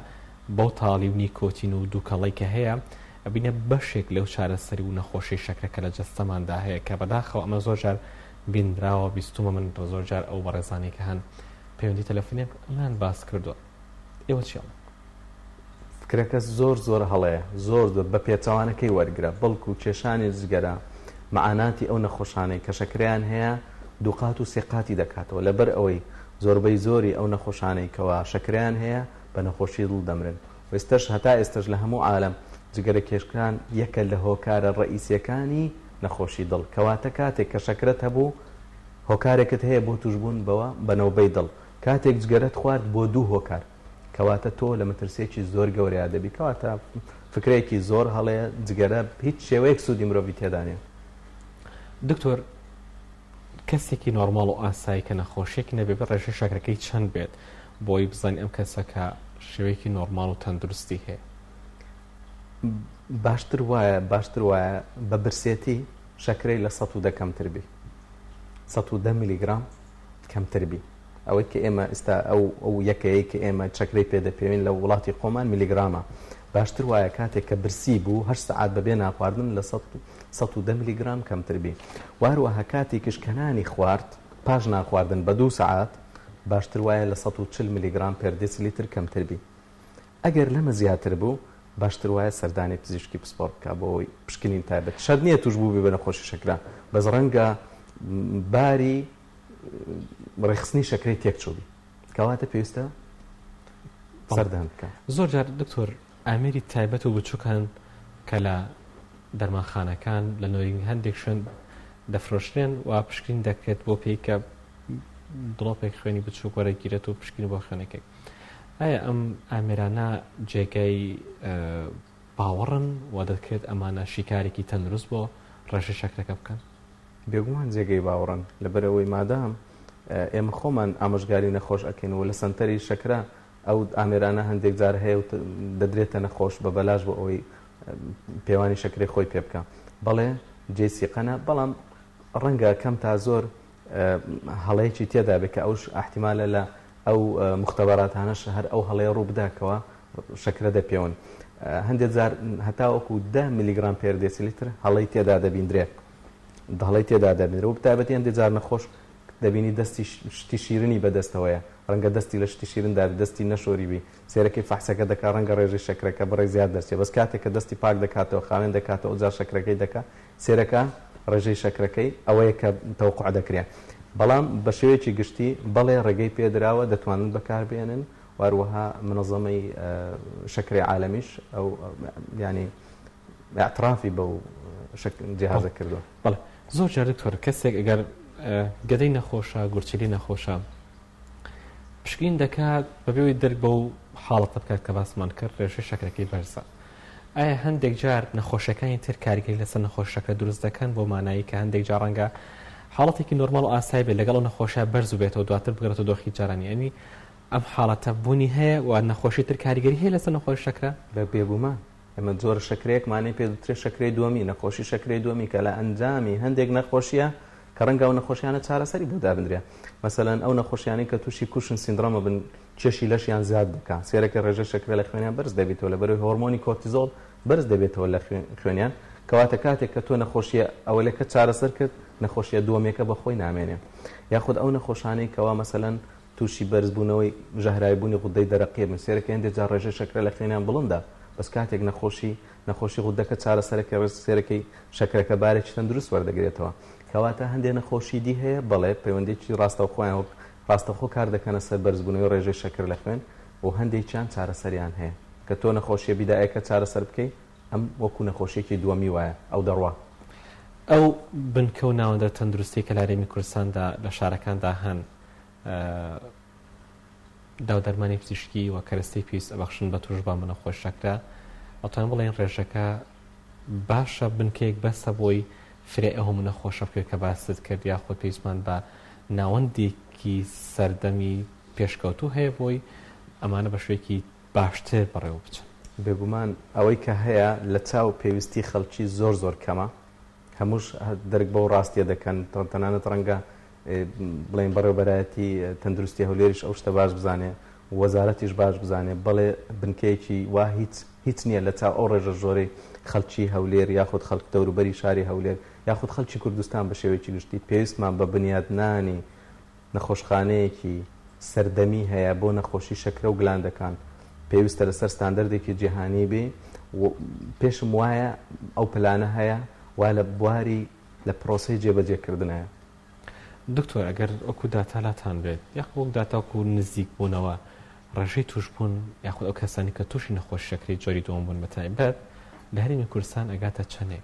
بەو تاڵی و نیکۆتین و دووکەڵی کە هەیە ئەبینە بەشێک لەو چارەسەری و نەخۆشی شەکرەکە لە جەستەماندا هەیە کە بەداخەوە ئەمە زۆر جار بینراوە بیستمە من زۆر جار ئەو بەڕێزانی کە هەن پەیوەندی تەلەفۆنێک ئەمان باس کردووە ئێوە چیڵ فکرەکە زۆر هەڵەیە زۆر بە پێچەوانەکەی وەرگرە بەڵکو و کێشانی جگەرە مەعاناتی ئەو نەخۆشانەی کە شەکریان هەیە دووقات و سێقاتی دەکاتەوە لەبەر ئەوەی زۆربەی زۆری ئەو نەخۆشانەی کەوا شەکریان هەیە بە نەخۆشی دڵ دەمرن ئێستش هەتا ئێستش لە هەموو عالەم جگەرە کێشکان یەکە لە هۆکارە ڕئیسیەکانی نەخۆشی دڵ کەواتە کاتێک کە شەکرت هەبوو هۆکارێکت هەیە بۆ توشبوون بەوە بەنەوبەی دڵ کاتێک جگەرت خوارد بۆ دوو هۆکار کەواتە تۆ لە مەترسێکی زۆر گەورەیە دەبی کەواتە فکرێکی زۆر هەڵەیە جگەرە هیچ شێوەیەک سوودی مرۆڤی تێدانێ دکتۆر کەسێکی نۆرماڵ و ئاسایی کە نەخۆشیێکی نەبێ بە ڕێژەی شەکرەکەی چەند بێت بۆی بزانین ئەم کەسەکە شێوەیەکی نۆرمال و تەندروستی هەیە. باشتر وایە بە برسێتی شەکرەی لە 110 کەمتر بی 110 میلیگرام کەمتر بی ئەوەی کە ئێمە ئێستا ئەو یەکەیە کە ئێمە چەکرەی پێدەپێوین لە وڵاتی خۆمان میلیگرامە. باشتر وایە کاتێک کە برسی بوو 8 سعات بەبێ ناخواردن لە 110 میلیگرام کەمتر بی. واروەها کاتی کشکەنانی خوارد پاش ناخواردن بە 2 سعات باشتر وایە لە 140 میلیگرام پێر دێسیلیتر کەمتر بی. ئەگەر لەمە زیاتر بوو باشتر وایە سەردانی پزیشکی پسپۆڕ بکە بۆ ئەوەی پشکنین تایبەت شەر نییە توش بوو بێ بە نەخۆشی شەکرا بەس ڕەنگە باری ڕێخستنی شەکرەی تێکچووبی کەواتە پێویستە سەردان بکە. زۆر جار دکتۆر ئامێری تایبەت و بچووکان کە لە دەرمانخانەکان لە نۆرینگ هەندێک شوێن دەفرۆشرێن و پشکین دەکرێت بۆ پێی کە دڵۆپێک خوێنی بچووک وەرەگیرێت و پشکین بۆ خوێنەکەی. ئایا ئەم ئامێرانە جێگەی باوەڕن و دەکرێت ئەمانە شیکارێکی تەندروست بۆ ڕێژەی شەکرەکە بکەن؟ بێگومان جێگەی باوەڕن لەبەرەوەی مادام ئێمە خۆمان ئامۆژگاری نەخۆش ئەکەین و لە سەنتەری شەکرا ئەو ئامێرانە هەندێک جار هەیە و دەدرێتە نەخۆش بە بەلاش بۆ ئەوەی پێوانی شەکرەی خۆی پێ بکە. بەڵێ جێسیقەنە بەڵام ڕەنگە کەم تا زۆر هەڵەیەکی تێدا بێت کە ئەوش احتیمالە لە ئەو مختبەراتانەش هەر ئەو هەڵەیە ڕوو بداکەوە شەکرە دەپێون. هەندێک جار هەتا وەکو 10 میلیگرام پێر دێسیلیتر هەڵەی تێدا دەبیندرێت هەڵەی تێدا دەبێت و بتابەتی هەندێک جار نەخۆش دەبینی دەستی شتی شیرنی بەدەستەوەیە ڕەنگە دەستی لە شتی شیرندا دەستی نەشۆری بی سێرەکەی فەحسەکە دەکات ڕەنگە ڕێژەی شەکرەکە بڕێ زیاد دەستێ بەس کاتێک کە دەستی پاک دەکاتەوە خاوێن دەکاتەوە ئەوجار شەکرەکەی دەکات سێرەکە ڕێژەی شەکرەکەی ئەوەیە کە تەوقع دەکرێت. بەڵام بە شێوەیەکی گشتی بەڵێ ڕێگەی پێدراوە دەتوانن بەکاربێنن واروەها منەظەمەی شەکری عالەمیش ئەو ینی اعترافی بەو جیهازە کردووە. بەڵێ زۆر جار دکتۆر کەسێک ئەگەر گەدەی نەخۆشە گورچیلی نەخۆشە پشکین دەکات بەبێەوەی دەرک بە و حاڵەتە بکات کە باسمان کرد ڕێژەی شەکرەکەی بەرزە. ئایا هەندێک جار نەخۆشەکانی تر کاریگەری لەسەر نەخۆشەکە دروست دەکەن بۆ مانایی کە هەندێک جار ڕەنگە حاڵەتێکی نۆرمال و ئاسایی بێت لەگەڵ نەخۆشە بەرز و بێتەوە دواتر بگرێتەوە دۆخی جارانی ئەنی ئەم حاڵەتە بوونی هەیە و نەخۆشی تر کاریگەری هەیە لەسەر نەخۆشی شەکرە بە بێگومان ئەمە جۆرە شەکرەیەکمانەی پێ دوترێ شەکرەی دووەمی نەخۆشی شەکرەی دووەمی کە لە ئەنجامی هەندێک نەخۆشیە کە ڕەنگە ئەو نەخۆشیانە چارەسەری بۆ دابدرێ. مەسەلەن ئەو نەخۆشیانی کە تووشی کوشن سیندرۆمە بن چێشی لەشیان زیاد دەکات سێرەکە ڕێژەی شەکرە لە خوێنیان بەرز دەبێتەوە لەبەرەوەی هۆرمۆنی کۆرتیزۆڵ بەرز دەبێتەوە لە خوێنیان کەواتە کاتێک کە تۆ نەخۆشیە ئەوەلەکە چارەسەر کرد نەخۆشیە دووەمێکە بەخۆی نامێنێ یاخود ئەو نەخۆشانەی کەوا مەسەلەن تووشی بەرزبوونەوەی ژەهرایبوونی غودەی دەرەقیە من سێرەکە هەندێک جار ڕێژەی شەکرە لە خوێنیان بڵندە بەس کاتێک نەخۆشی غودەکە چارەسەرەکە سێرەکەی شەکرەکە بارێکی تەندروست وەردەگرێتەوە کەواتە هەندێک نەخۆشی دی هەیە بەڵێ پەیوەندێکی ڕاستەوخۆیان ڕاستەخۆ کار دەکەنە سەر بەرزبوونەوەی ڕێژەی شەکر لە خوێن و هەندێکیان چارەسەریان هەیە کە تۆ نەخۆشیە بیدایەکە چارەسەر بکەیت ئەم وەکو نەخۆشیێکی دووەمی وایە ئەو دەڕوا. ئەو بنکە و ناوەندە تەندروستی کە لارێمی کوردستاندا لە شارەکاندا هەن داودەرمانی پزیشکی و کەرەستەی پێویست ئەبەخشن بە توش بە نەخۆش شەکرە ئەتوان بڵێن ڕێژەکە باشە بنکەیەک بەسە بۆی فرێ ئەو هەموو نەخۆشە پێ کە باست کرد یاخۆ پێویستمان بە ناوەندێکی سەردەمی پێشکەوتوو هەیە بۆی ئەمانە بە شوێکی باشتر بەڕێوە بچن. بێگومان ئەوەی کە هەیە لە چاو پێویستی خەڵکی زۆر زۆر کەمە هەمووش دەرک بەو ڕاستیە دەکەن تەنانەت ڕەنگە بڵێن بەڕێوەبەرایەتی تەندروستی هەولێریش ئەو شتە باش بزانێ وەزارەتیش باش بزانێ بەڵێ بنکەیەکی وا هیچ نییە لە چاو ئەو ڕێژە ژۆرەی خەڵکی هەولێر یاخود خەڵک دەوروبەری شاری هەولێر یاخود خەڵکی کوردستان بە شێوەیەکی گشتی پێویستمان بە بنیادنانی نەخۆشخانەیەکی سەردەمی هەیە بۆ نەخۆشی شەکرە و گلاندەکان پێویستە لەسەر ستاندەردێکی جیهانی بێ پێشم وایە ئەو پلانە هەیە وا لە بواری لە پرۆسەی جێبەجێکردنەیە. دکتۆر ئەگەر ئەوکو داتالاتان بێت یاخ وەک داتاکو نزیک بوونەوە ڕێژەی توشبوون یاخود ئەو کەسانی کە تووشی نەخۆش شەکری جۆری دووەم بوون بەتایبەت لە هەرێمی کوردستان ئەگاتە چەندێ؟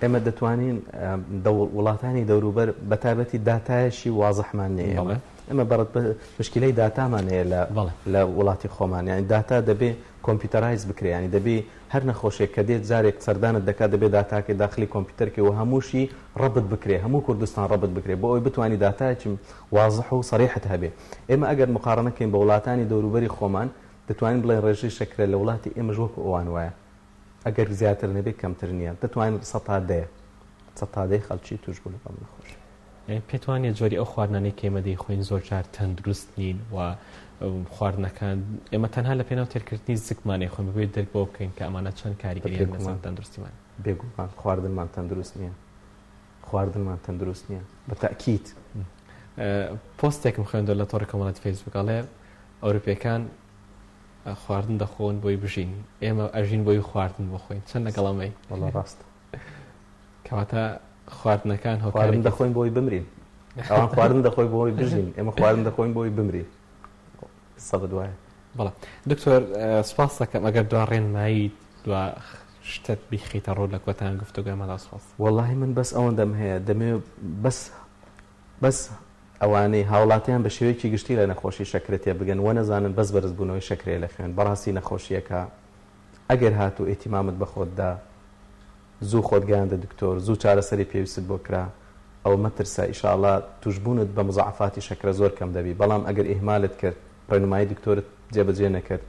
ئێمە دەتوانین وڵاتانی دەوروبەر بەتایبەتی داتایشی وازەحمان نەیە ئەمە بەڕەت مشکلەی داتامان هەیە لە وڵاتی خۆمان یانی داتا دەبێ کۆمپیوتەرایز بکرێ ینی دەبێ هەر نەخۆشێک کە دێت جارێک سەردانت دەکات دەبێت داتاکەی داخلی کۆمپیوتەرکە و هەمووشی ڕەبت بکرێ هەموو کوردستان ڕەبت بکرێ بۆ ئەوی بتوانانی داتایکی وازح و سەریحت هەبێ. ئێمە ئەگەر مقارنەکەین بە وڵاتانی دەوروبەری خۆمان دەتوانین بڵێن ڕێژەی شەکرە لە وڵاتی ئێمە وەکو ئەوان وایە ئەگەر زیاتر نەبێت کەمتر نییە دەتوانین سەدەی خەڵکی توش بوون بەم نەخۆش پێت وانە جۆری ئەو خواردنانەی کە ئێمە دەیخۆین زۆر جار تەندروست نین و خواردنەکان ئێمە تەنها لە پێناو تێرکردنی زگمانەی خۆین ببێت دەرک بۆ بکەین کە ئەمانە چەند کاریگەریان لەسەر تەندروستیمان بێگومان خواردنمان تەندروست نییە بە تاکید پۆستێکم خوێندۆ لە تۆڕی کۆمەڵەتی فەیسبووک ئەڵێ ئەوروپیەکان خواردن دەخۆن بۆی بژین ئێمە ئەژین بۆی خواردن بخۆین چەند لەگەڵەمەی وەڵا ڕاست کەواتە خواردنەکان خواردن دەخۆین بۆی بمرین ئەوان خواردن دەخۆی بۆی بژین ئێمە خواردن دەخۆین بۆی بمرین سەد وایە بەڵێ دکتۆر سپاس دەکەم ئەگەر دوا ڕێنمایی دوا شتت بیخیتە ڕۆ لە کۆتان گفتوگوێمەدا سپاس وەڵاهی من بەس ئەوەندەم هەیە دەمێ بەس ئەوانەی هاوڵاتیان بە شێوەیەکی گشتی لە نەخۆشی شەکرەتێ بگەن وە نەزانن بەس بەرزبوونەوەی شەکرێ لە خوێن بەڕاستی نەخۆشیەکە ئەگەر هاتوو ئێتیمامت بە خۆتدا زوو خۆت گەیاندە دکتۆر زوو چارەسەری پێویست بۆ کرا ئەو مەترسە ئیشاءالله توشبوونت بە مزعفاتی شەکرە زۆر کەم دەبی بەڵام ئەگەر ئیهمالت کرد ڕێنمایی دکتۆرت جێبەجێ نەکرد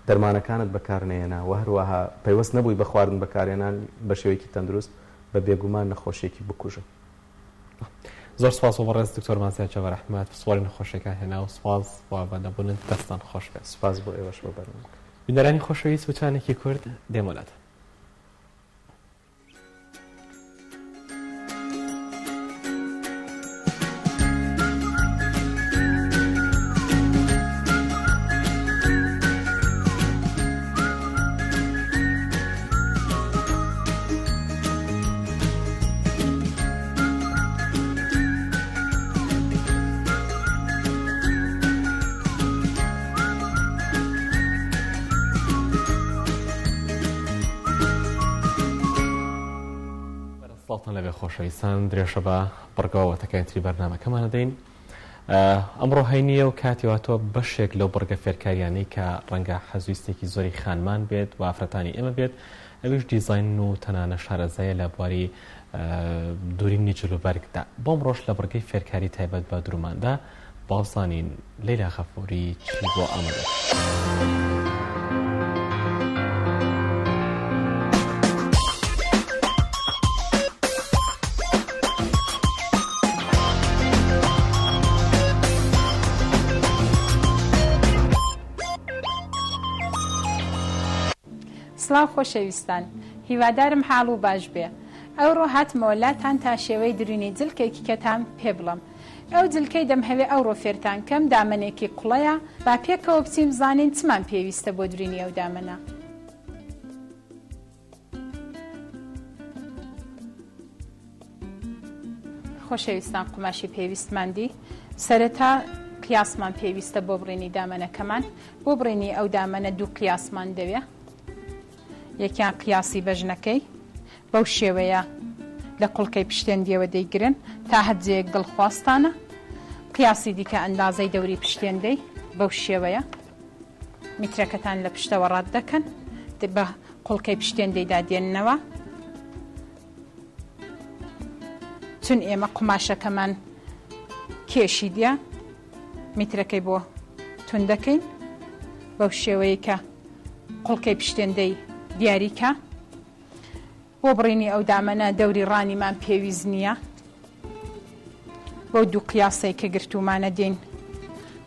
دەرمانەکانت بەکارنێنا و هەروەها پەیوەست نەبووی بە خواردن بەکارێنان بە شێوەیەکی تەندروست بە بێگومان نەخۆشیێکی بکوژن زۆر سپاس و بەڕێز دکتۆر مازیار جەوهەر ئەحمەد سواری نەخۆشیەکان هێنا و سپاس بۆ بەدەبوونت دەستان خۆش بێت سپاس بۆ ئێوەش بۆ بەرنامە بینەرانی خۆشەویست وتانێکی کورد دێمەلات خۆشەویستان درێژە بە بڕگەوەتەکەیتری بەرنامەکەمانە دەین ئەمڕۆ هەینیە و کاتیواتۆ بەشێک لەو بڕگە فێرکاریانەی کە ڕەنگە حەزویستێکی زۆری خانمان بێت و ئافرەتانی ئێمە بێت ئەویش دیزاین و تەنانە شارەزایە لە بواری دوورینی جلوبەرگدا بۆم ڕۆژ لە بڕگەی فێرکاری تایبەت بە دروماندا باوزانین لەیلا غەفوری چی بۆ ئامادە سڵاو خۆشەویستان هیوادارم حاڵ و باش بێ ئەوڕۆ هاتمەوە لاتان تا شێوەی درونی جلکێکی کەتان پێ بڵم ئەو جلکەی دەم هەوێ ئەوڕۆ فێرتان کەم دامنێکی قوڵەیە با پێکەوە بچیم زانین چمان پێویستە بۆ درینی ئەو دامنە خۆشەویستان قوماشی پێویستماندی سەرەتا قیاسمان پێویستە بۆ بڕێنی دامنەکەمان بۆ بڕێنی ئەو دامنە دوو قیاسمان دەوێ یەکیان قیاسی بەژنەکەی بەو شێوەیە لە قوڵکەی پشتێندیەوە دەیگرن تا هەرجەیەک دڵخواستانە قیاسی دیکە ئەندازەی دەوری پشتێندەی بەو شێوەیە میترەکەتان لە پشتەوە ڕات دەکەن بە قوڵکەی پشتێندەیدا دێننەوە چون ئێمە قماشەکەمان کێشی دیە میترەکەی بۆ تون دەکەین بەو شێوەیە کە قوڵکەی پشتێندەی دیاریکە بۆ بڕینی ئەو دامەنە دەوری ڕانیمان پێویست نییە بۆ دوو قیاسەی کە گرتومانە دێن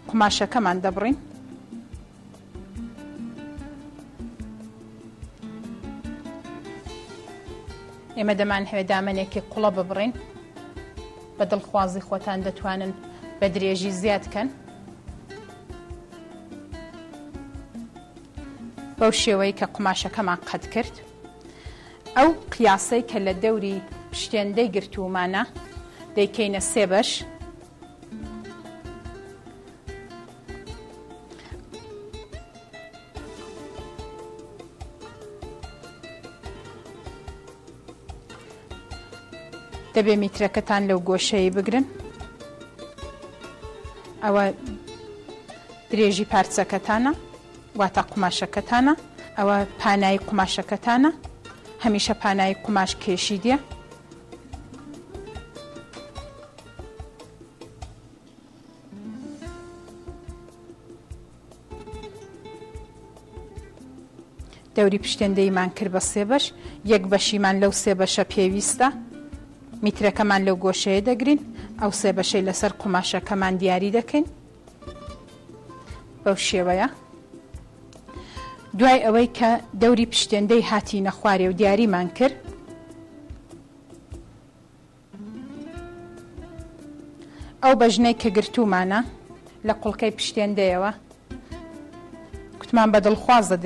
قماشەکەمان دەبڕین ئێمە دەمان هەوێ دامەنێکی قوڵە ببڕین بە دڵخوازی خۆتان دەتوانن بە درێژی زیادکەن بەو شێوەی کە قماشەکەمان قەت کرد ئەو قیاسەی کە لە دەوری پشتێندەی گرتومانە دەیکەینە سێ بەش دەبێ میترەکەتان لەو گۆشەیە بگرن ئەوە درێژی پارچەکەتانە واتە قماشەکەتانە ئەوە پانایی قماشەکەتانە هەمیشە پانایی قماش کێشی دیە دەوری پشتێندەیمان کرد بە سێ بەش، یەک بەشیمان لەو سێ بەشە پێویستە، میترەکەمان لەو گۆشەیە دەگرین، ئەو سێ بەشەی لەسەر قوماشەکەمان دیاری دەکەین بەو شێوەیە. دوای ئەوەی کە دەوری پشتێندەی هاتینە خوارێ و دیاریمان کرد، ئەو بەژنەی کە گرتومانە لە قوڵکەی پشتێندەیەوە کوتمان بە دڵخوازە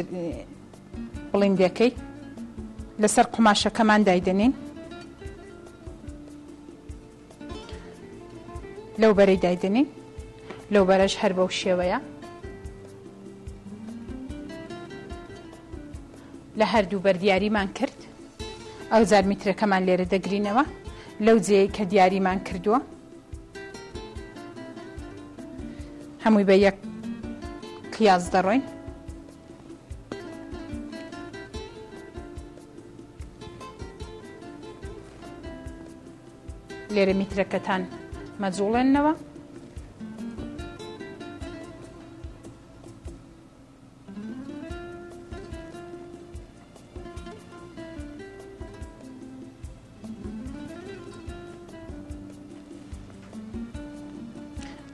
بڵیندەکەی لەسەر قوماشەکەمان دایدنین، لەو بەرەی دایدنین، لەو بەرەش هەر بەو شێوەیە لە هەردوو بەردیاریمان کرد. ئەو جار میترەکەمان لێرە دەگرینەوە لەو جێی کە دیاریمان کردووە، هەمووی بە یەک قیاس دەڕۆین. لێرە میترەکەتان مەجوڵێنەوە،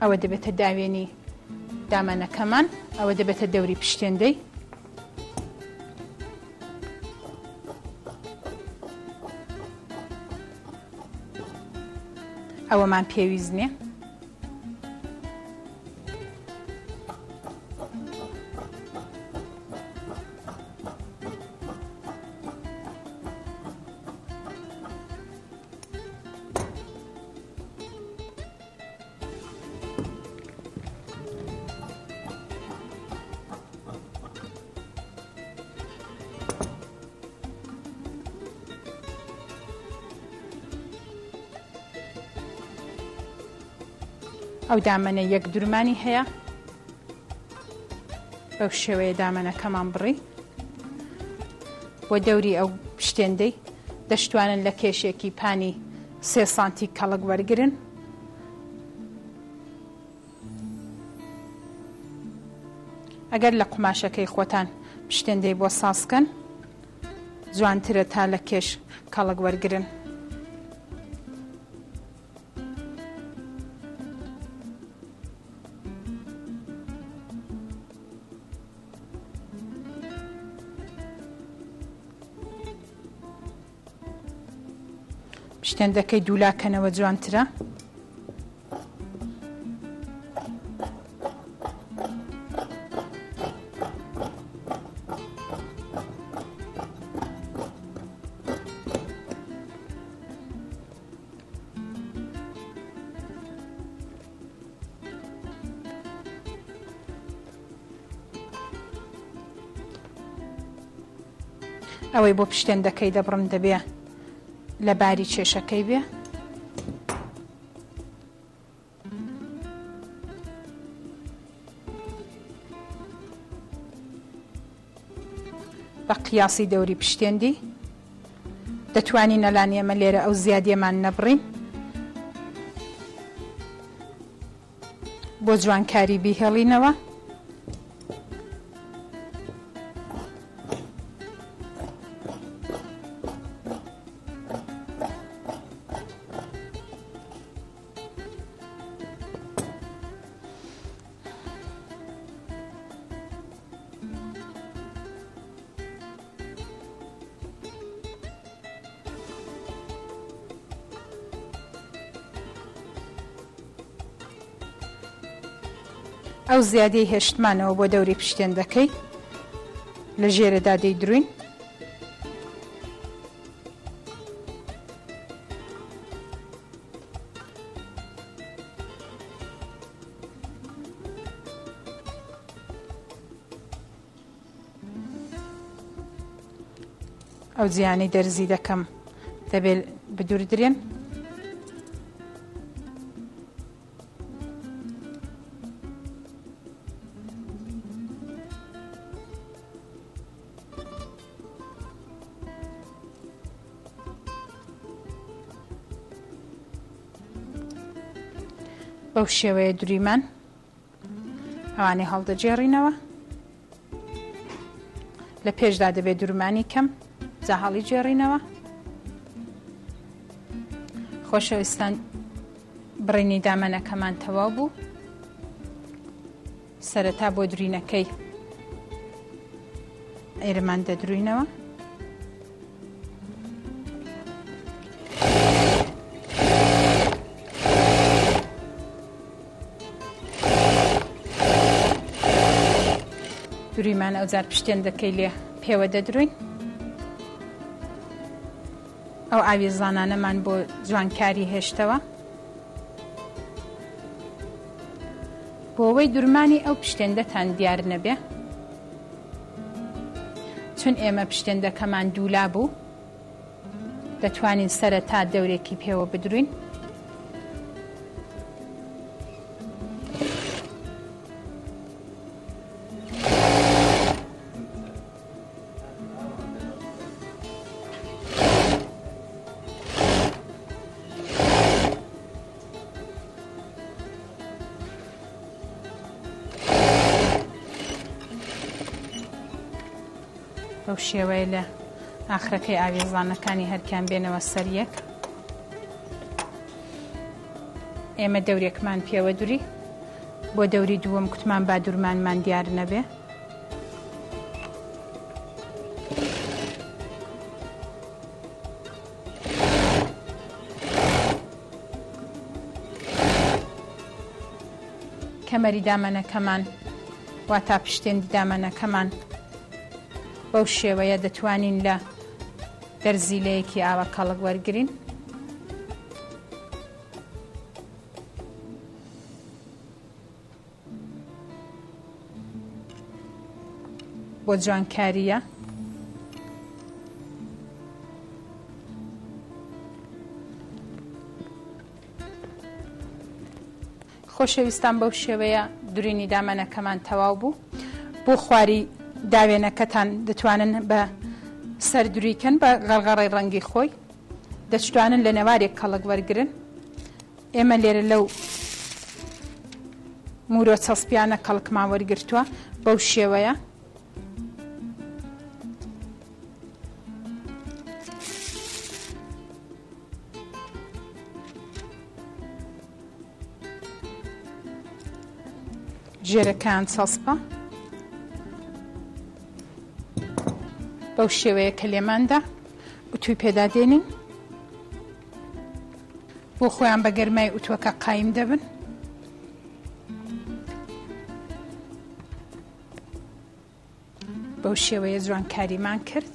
ئەوە دەبێتە داوێنی دامانەکەمان، ئەوە دەبێتە دەوری پشتێندەی. ئەوەمان پێویست نییە. ئەو دامەنە یەک دوورمانی هەیە، بەو شێوەیە دامەنەکەمان بڕی بۆ دەوری ئەو پشتێندەی دەشتوانن لە کێشێکی پانی 3 سانتی کەڵک وەرگرن. ئەگەر لە قوماشەکەی خۆتان پشتێندەی بۆ ساسکەن جوانترە تا لە کێش کەڵک وەرگرن. پشتێندەکەی دوولاکەنەوە جوانترە. ئەوەی بۆ پشتێندەکەی دەبڕم دەبێ لە باری چێشەکەی بێ. بە قیاسی دەوری پشتێندی دەتوانین نەلان ئێمە لێرە ئەو زیادیەمان نەبڕین بۆ جوانکاری بیهێڵینەوە. ئەو زیادەی هێشتمانەوە بۆ دەوری پشتێندەکەی لە ژێرەدا دەیدروین. ئەو جیانەی دەرزی دەکەم دەبێت بدوردرێن. بەو شێوەیە دووریمان ئەوانەی هەڵدەجێڕینەوە لە پێشدا دەبێت دوورمانی کەم جا هەڵی جێڕینەوە. خۆشەویستان بڕینی دامەنەکەمان تەواو بوو. سەرەتا بۆ درینەکەی ئێرەمان دەدروینەوە. دووریمان ئەوجار پشتێندەکەی لێ پێوە دەدروین. ئەو ئاویێزانانەمان بۆ جوانکاری هێشتەوە بۆ ئەوەی دوورمانی ئەو پشتێندەتان دیار نەبێ، چون ئێمە پشتێندەکەمان دوولا بوو دەتوانین سەرەتا دەورێکی پێوە بدروین. بەو شێوەیە لە ئاخرەکەی ئاوێزانەکانی هەرکیان بێنەوە سەر یەک. ئێمە دەورێکمان پێوە دووری، بۆ دەوری دووەم کوتمان با دوورمانمان دیار نەبێ. کەمەری دامەنەکەمان واتا پشتێندی دامەنەکەمان بەو شێوەیە دەتوانین لە دەرزیلەیەکی ئاوە کەڵک وەرگرین. بۆ جوانکاریە خۆشەویستان بەو شێوەیە دوورینی دامەنەکەمان تەواو بوو. بۆ خواری داوێنەکەتان دەتوانن بە سەردوریکەن بە غەرغەڕی ڕەنگی خۆی، دەتوانن لە نێوارێک کەڵک وەرگرن. ئێمە لێرە لەو مورۆ چەسپیانە کەڵکمان وەرگرتووە بەو شێوەیە. ژێرەکان چەسپە بەو شێوەیە کە لێماندا ئوتوی پێدا دێنین، بۆ خۆیان بە گەرمای ئوتوەکە قایم دەبن. بەو شێوەیە جوانکاریمان کرد.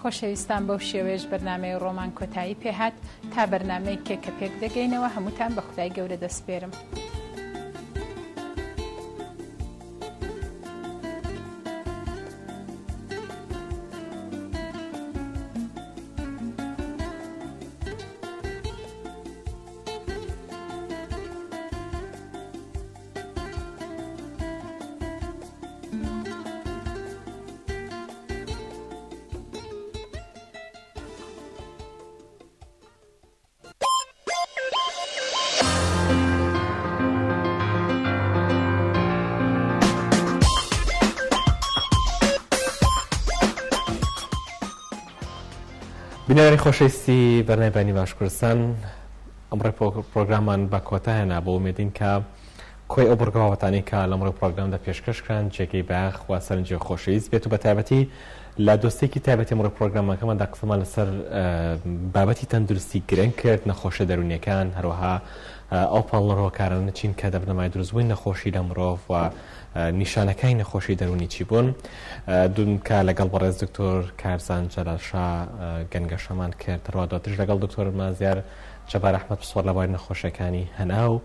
خۆشەویستان بەو شێوەیەش بەرنامەی ڕۆمان کۆتایی پێهات. تا بەرنامەی کێکە پێک دەگەینەوە هەمووتان بە خودای گەورە دەسپێرم. بینەوەری خۆشەویستی بەرنامەی باش کوردستان، ئەمڕۆ پرۆگرامان بە کۆتا هێنا بۆ ئومێدین کە کۆی ئەو بڕگاوەتانی کە لەمڕۆ پرۆگرامدا پێشکەشکران جێگەی باخ و سەرنجی خۆشەویست بێت و بە تایبەتی لە دۆستێکی تایبەتی ئەمڕۆ پرۆگرامەکەماندا قسەمان لەسەر بابەتی تەندروستی گرنگ کرد، نەخۆشیە دەرونیەکان، هەروەها ئەو پاڵنەڕۆکارانە چین کە دەبنەمای دروستبووی نەخۆشی لە مرۆڤ و نیشانەکەی نەخۆشی دەرونی چی بوون. دوونکە لەگەڵ بەڕێز دکتۆر کارزان جەلالشا گەنگەشەمان کرد، هەروەها دواترش لەگەڵ دکتۆر مازیار جەبار ئەحمەد پسووەڕ لەبارەی نەخۆشیەکانی هەنا و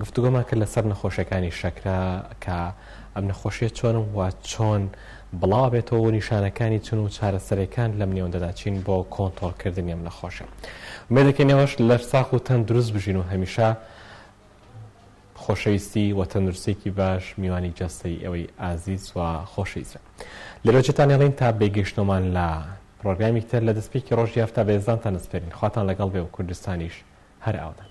گفتوگۆمان کرد لەسەر نەخۆشیەکانی شەکرە کە ئەم نەخۆشیە چۆن و چۆن بڵاو بێتەوە و نیشانەکانی چون و چارەسەرەکان لەم نێوەندەدا چین بۆ کۆنتڕۆڵکردنی ئەم نەخۆشە. ومێدەکەینەوەش لەرساخ و تەندروست بژین و هەمیشە خۆشەویستی و تەندروستێکی باش میوانی جەستەی ئەوەی ئازیز و خۆشەویستە. لێرەجێتان هێڵین تا بێگەیشتنەوەمان لە پرۆگرامی تر لە دەستپێکی ڕۆژی هەفتە بێزانتان دەسپێرین. خواتان لەگەڵ بێ و کوردستانیش هەر ئاودان.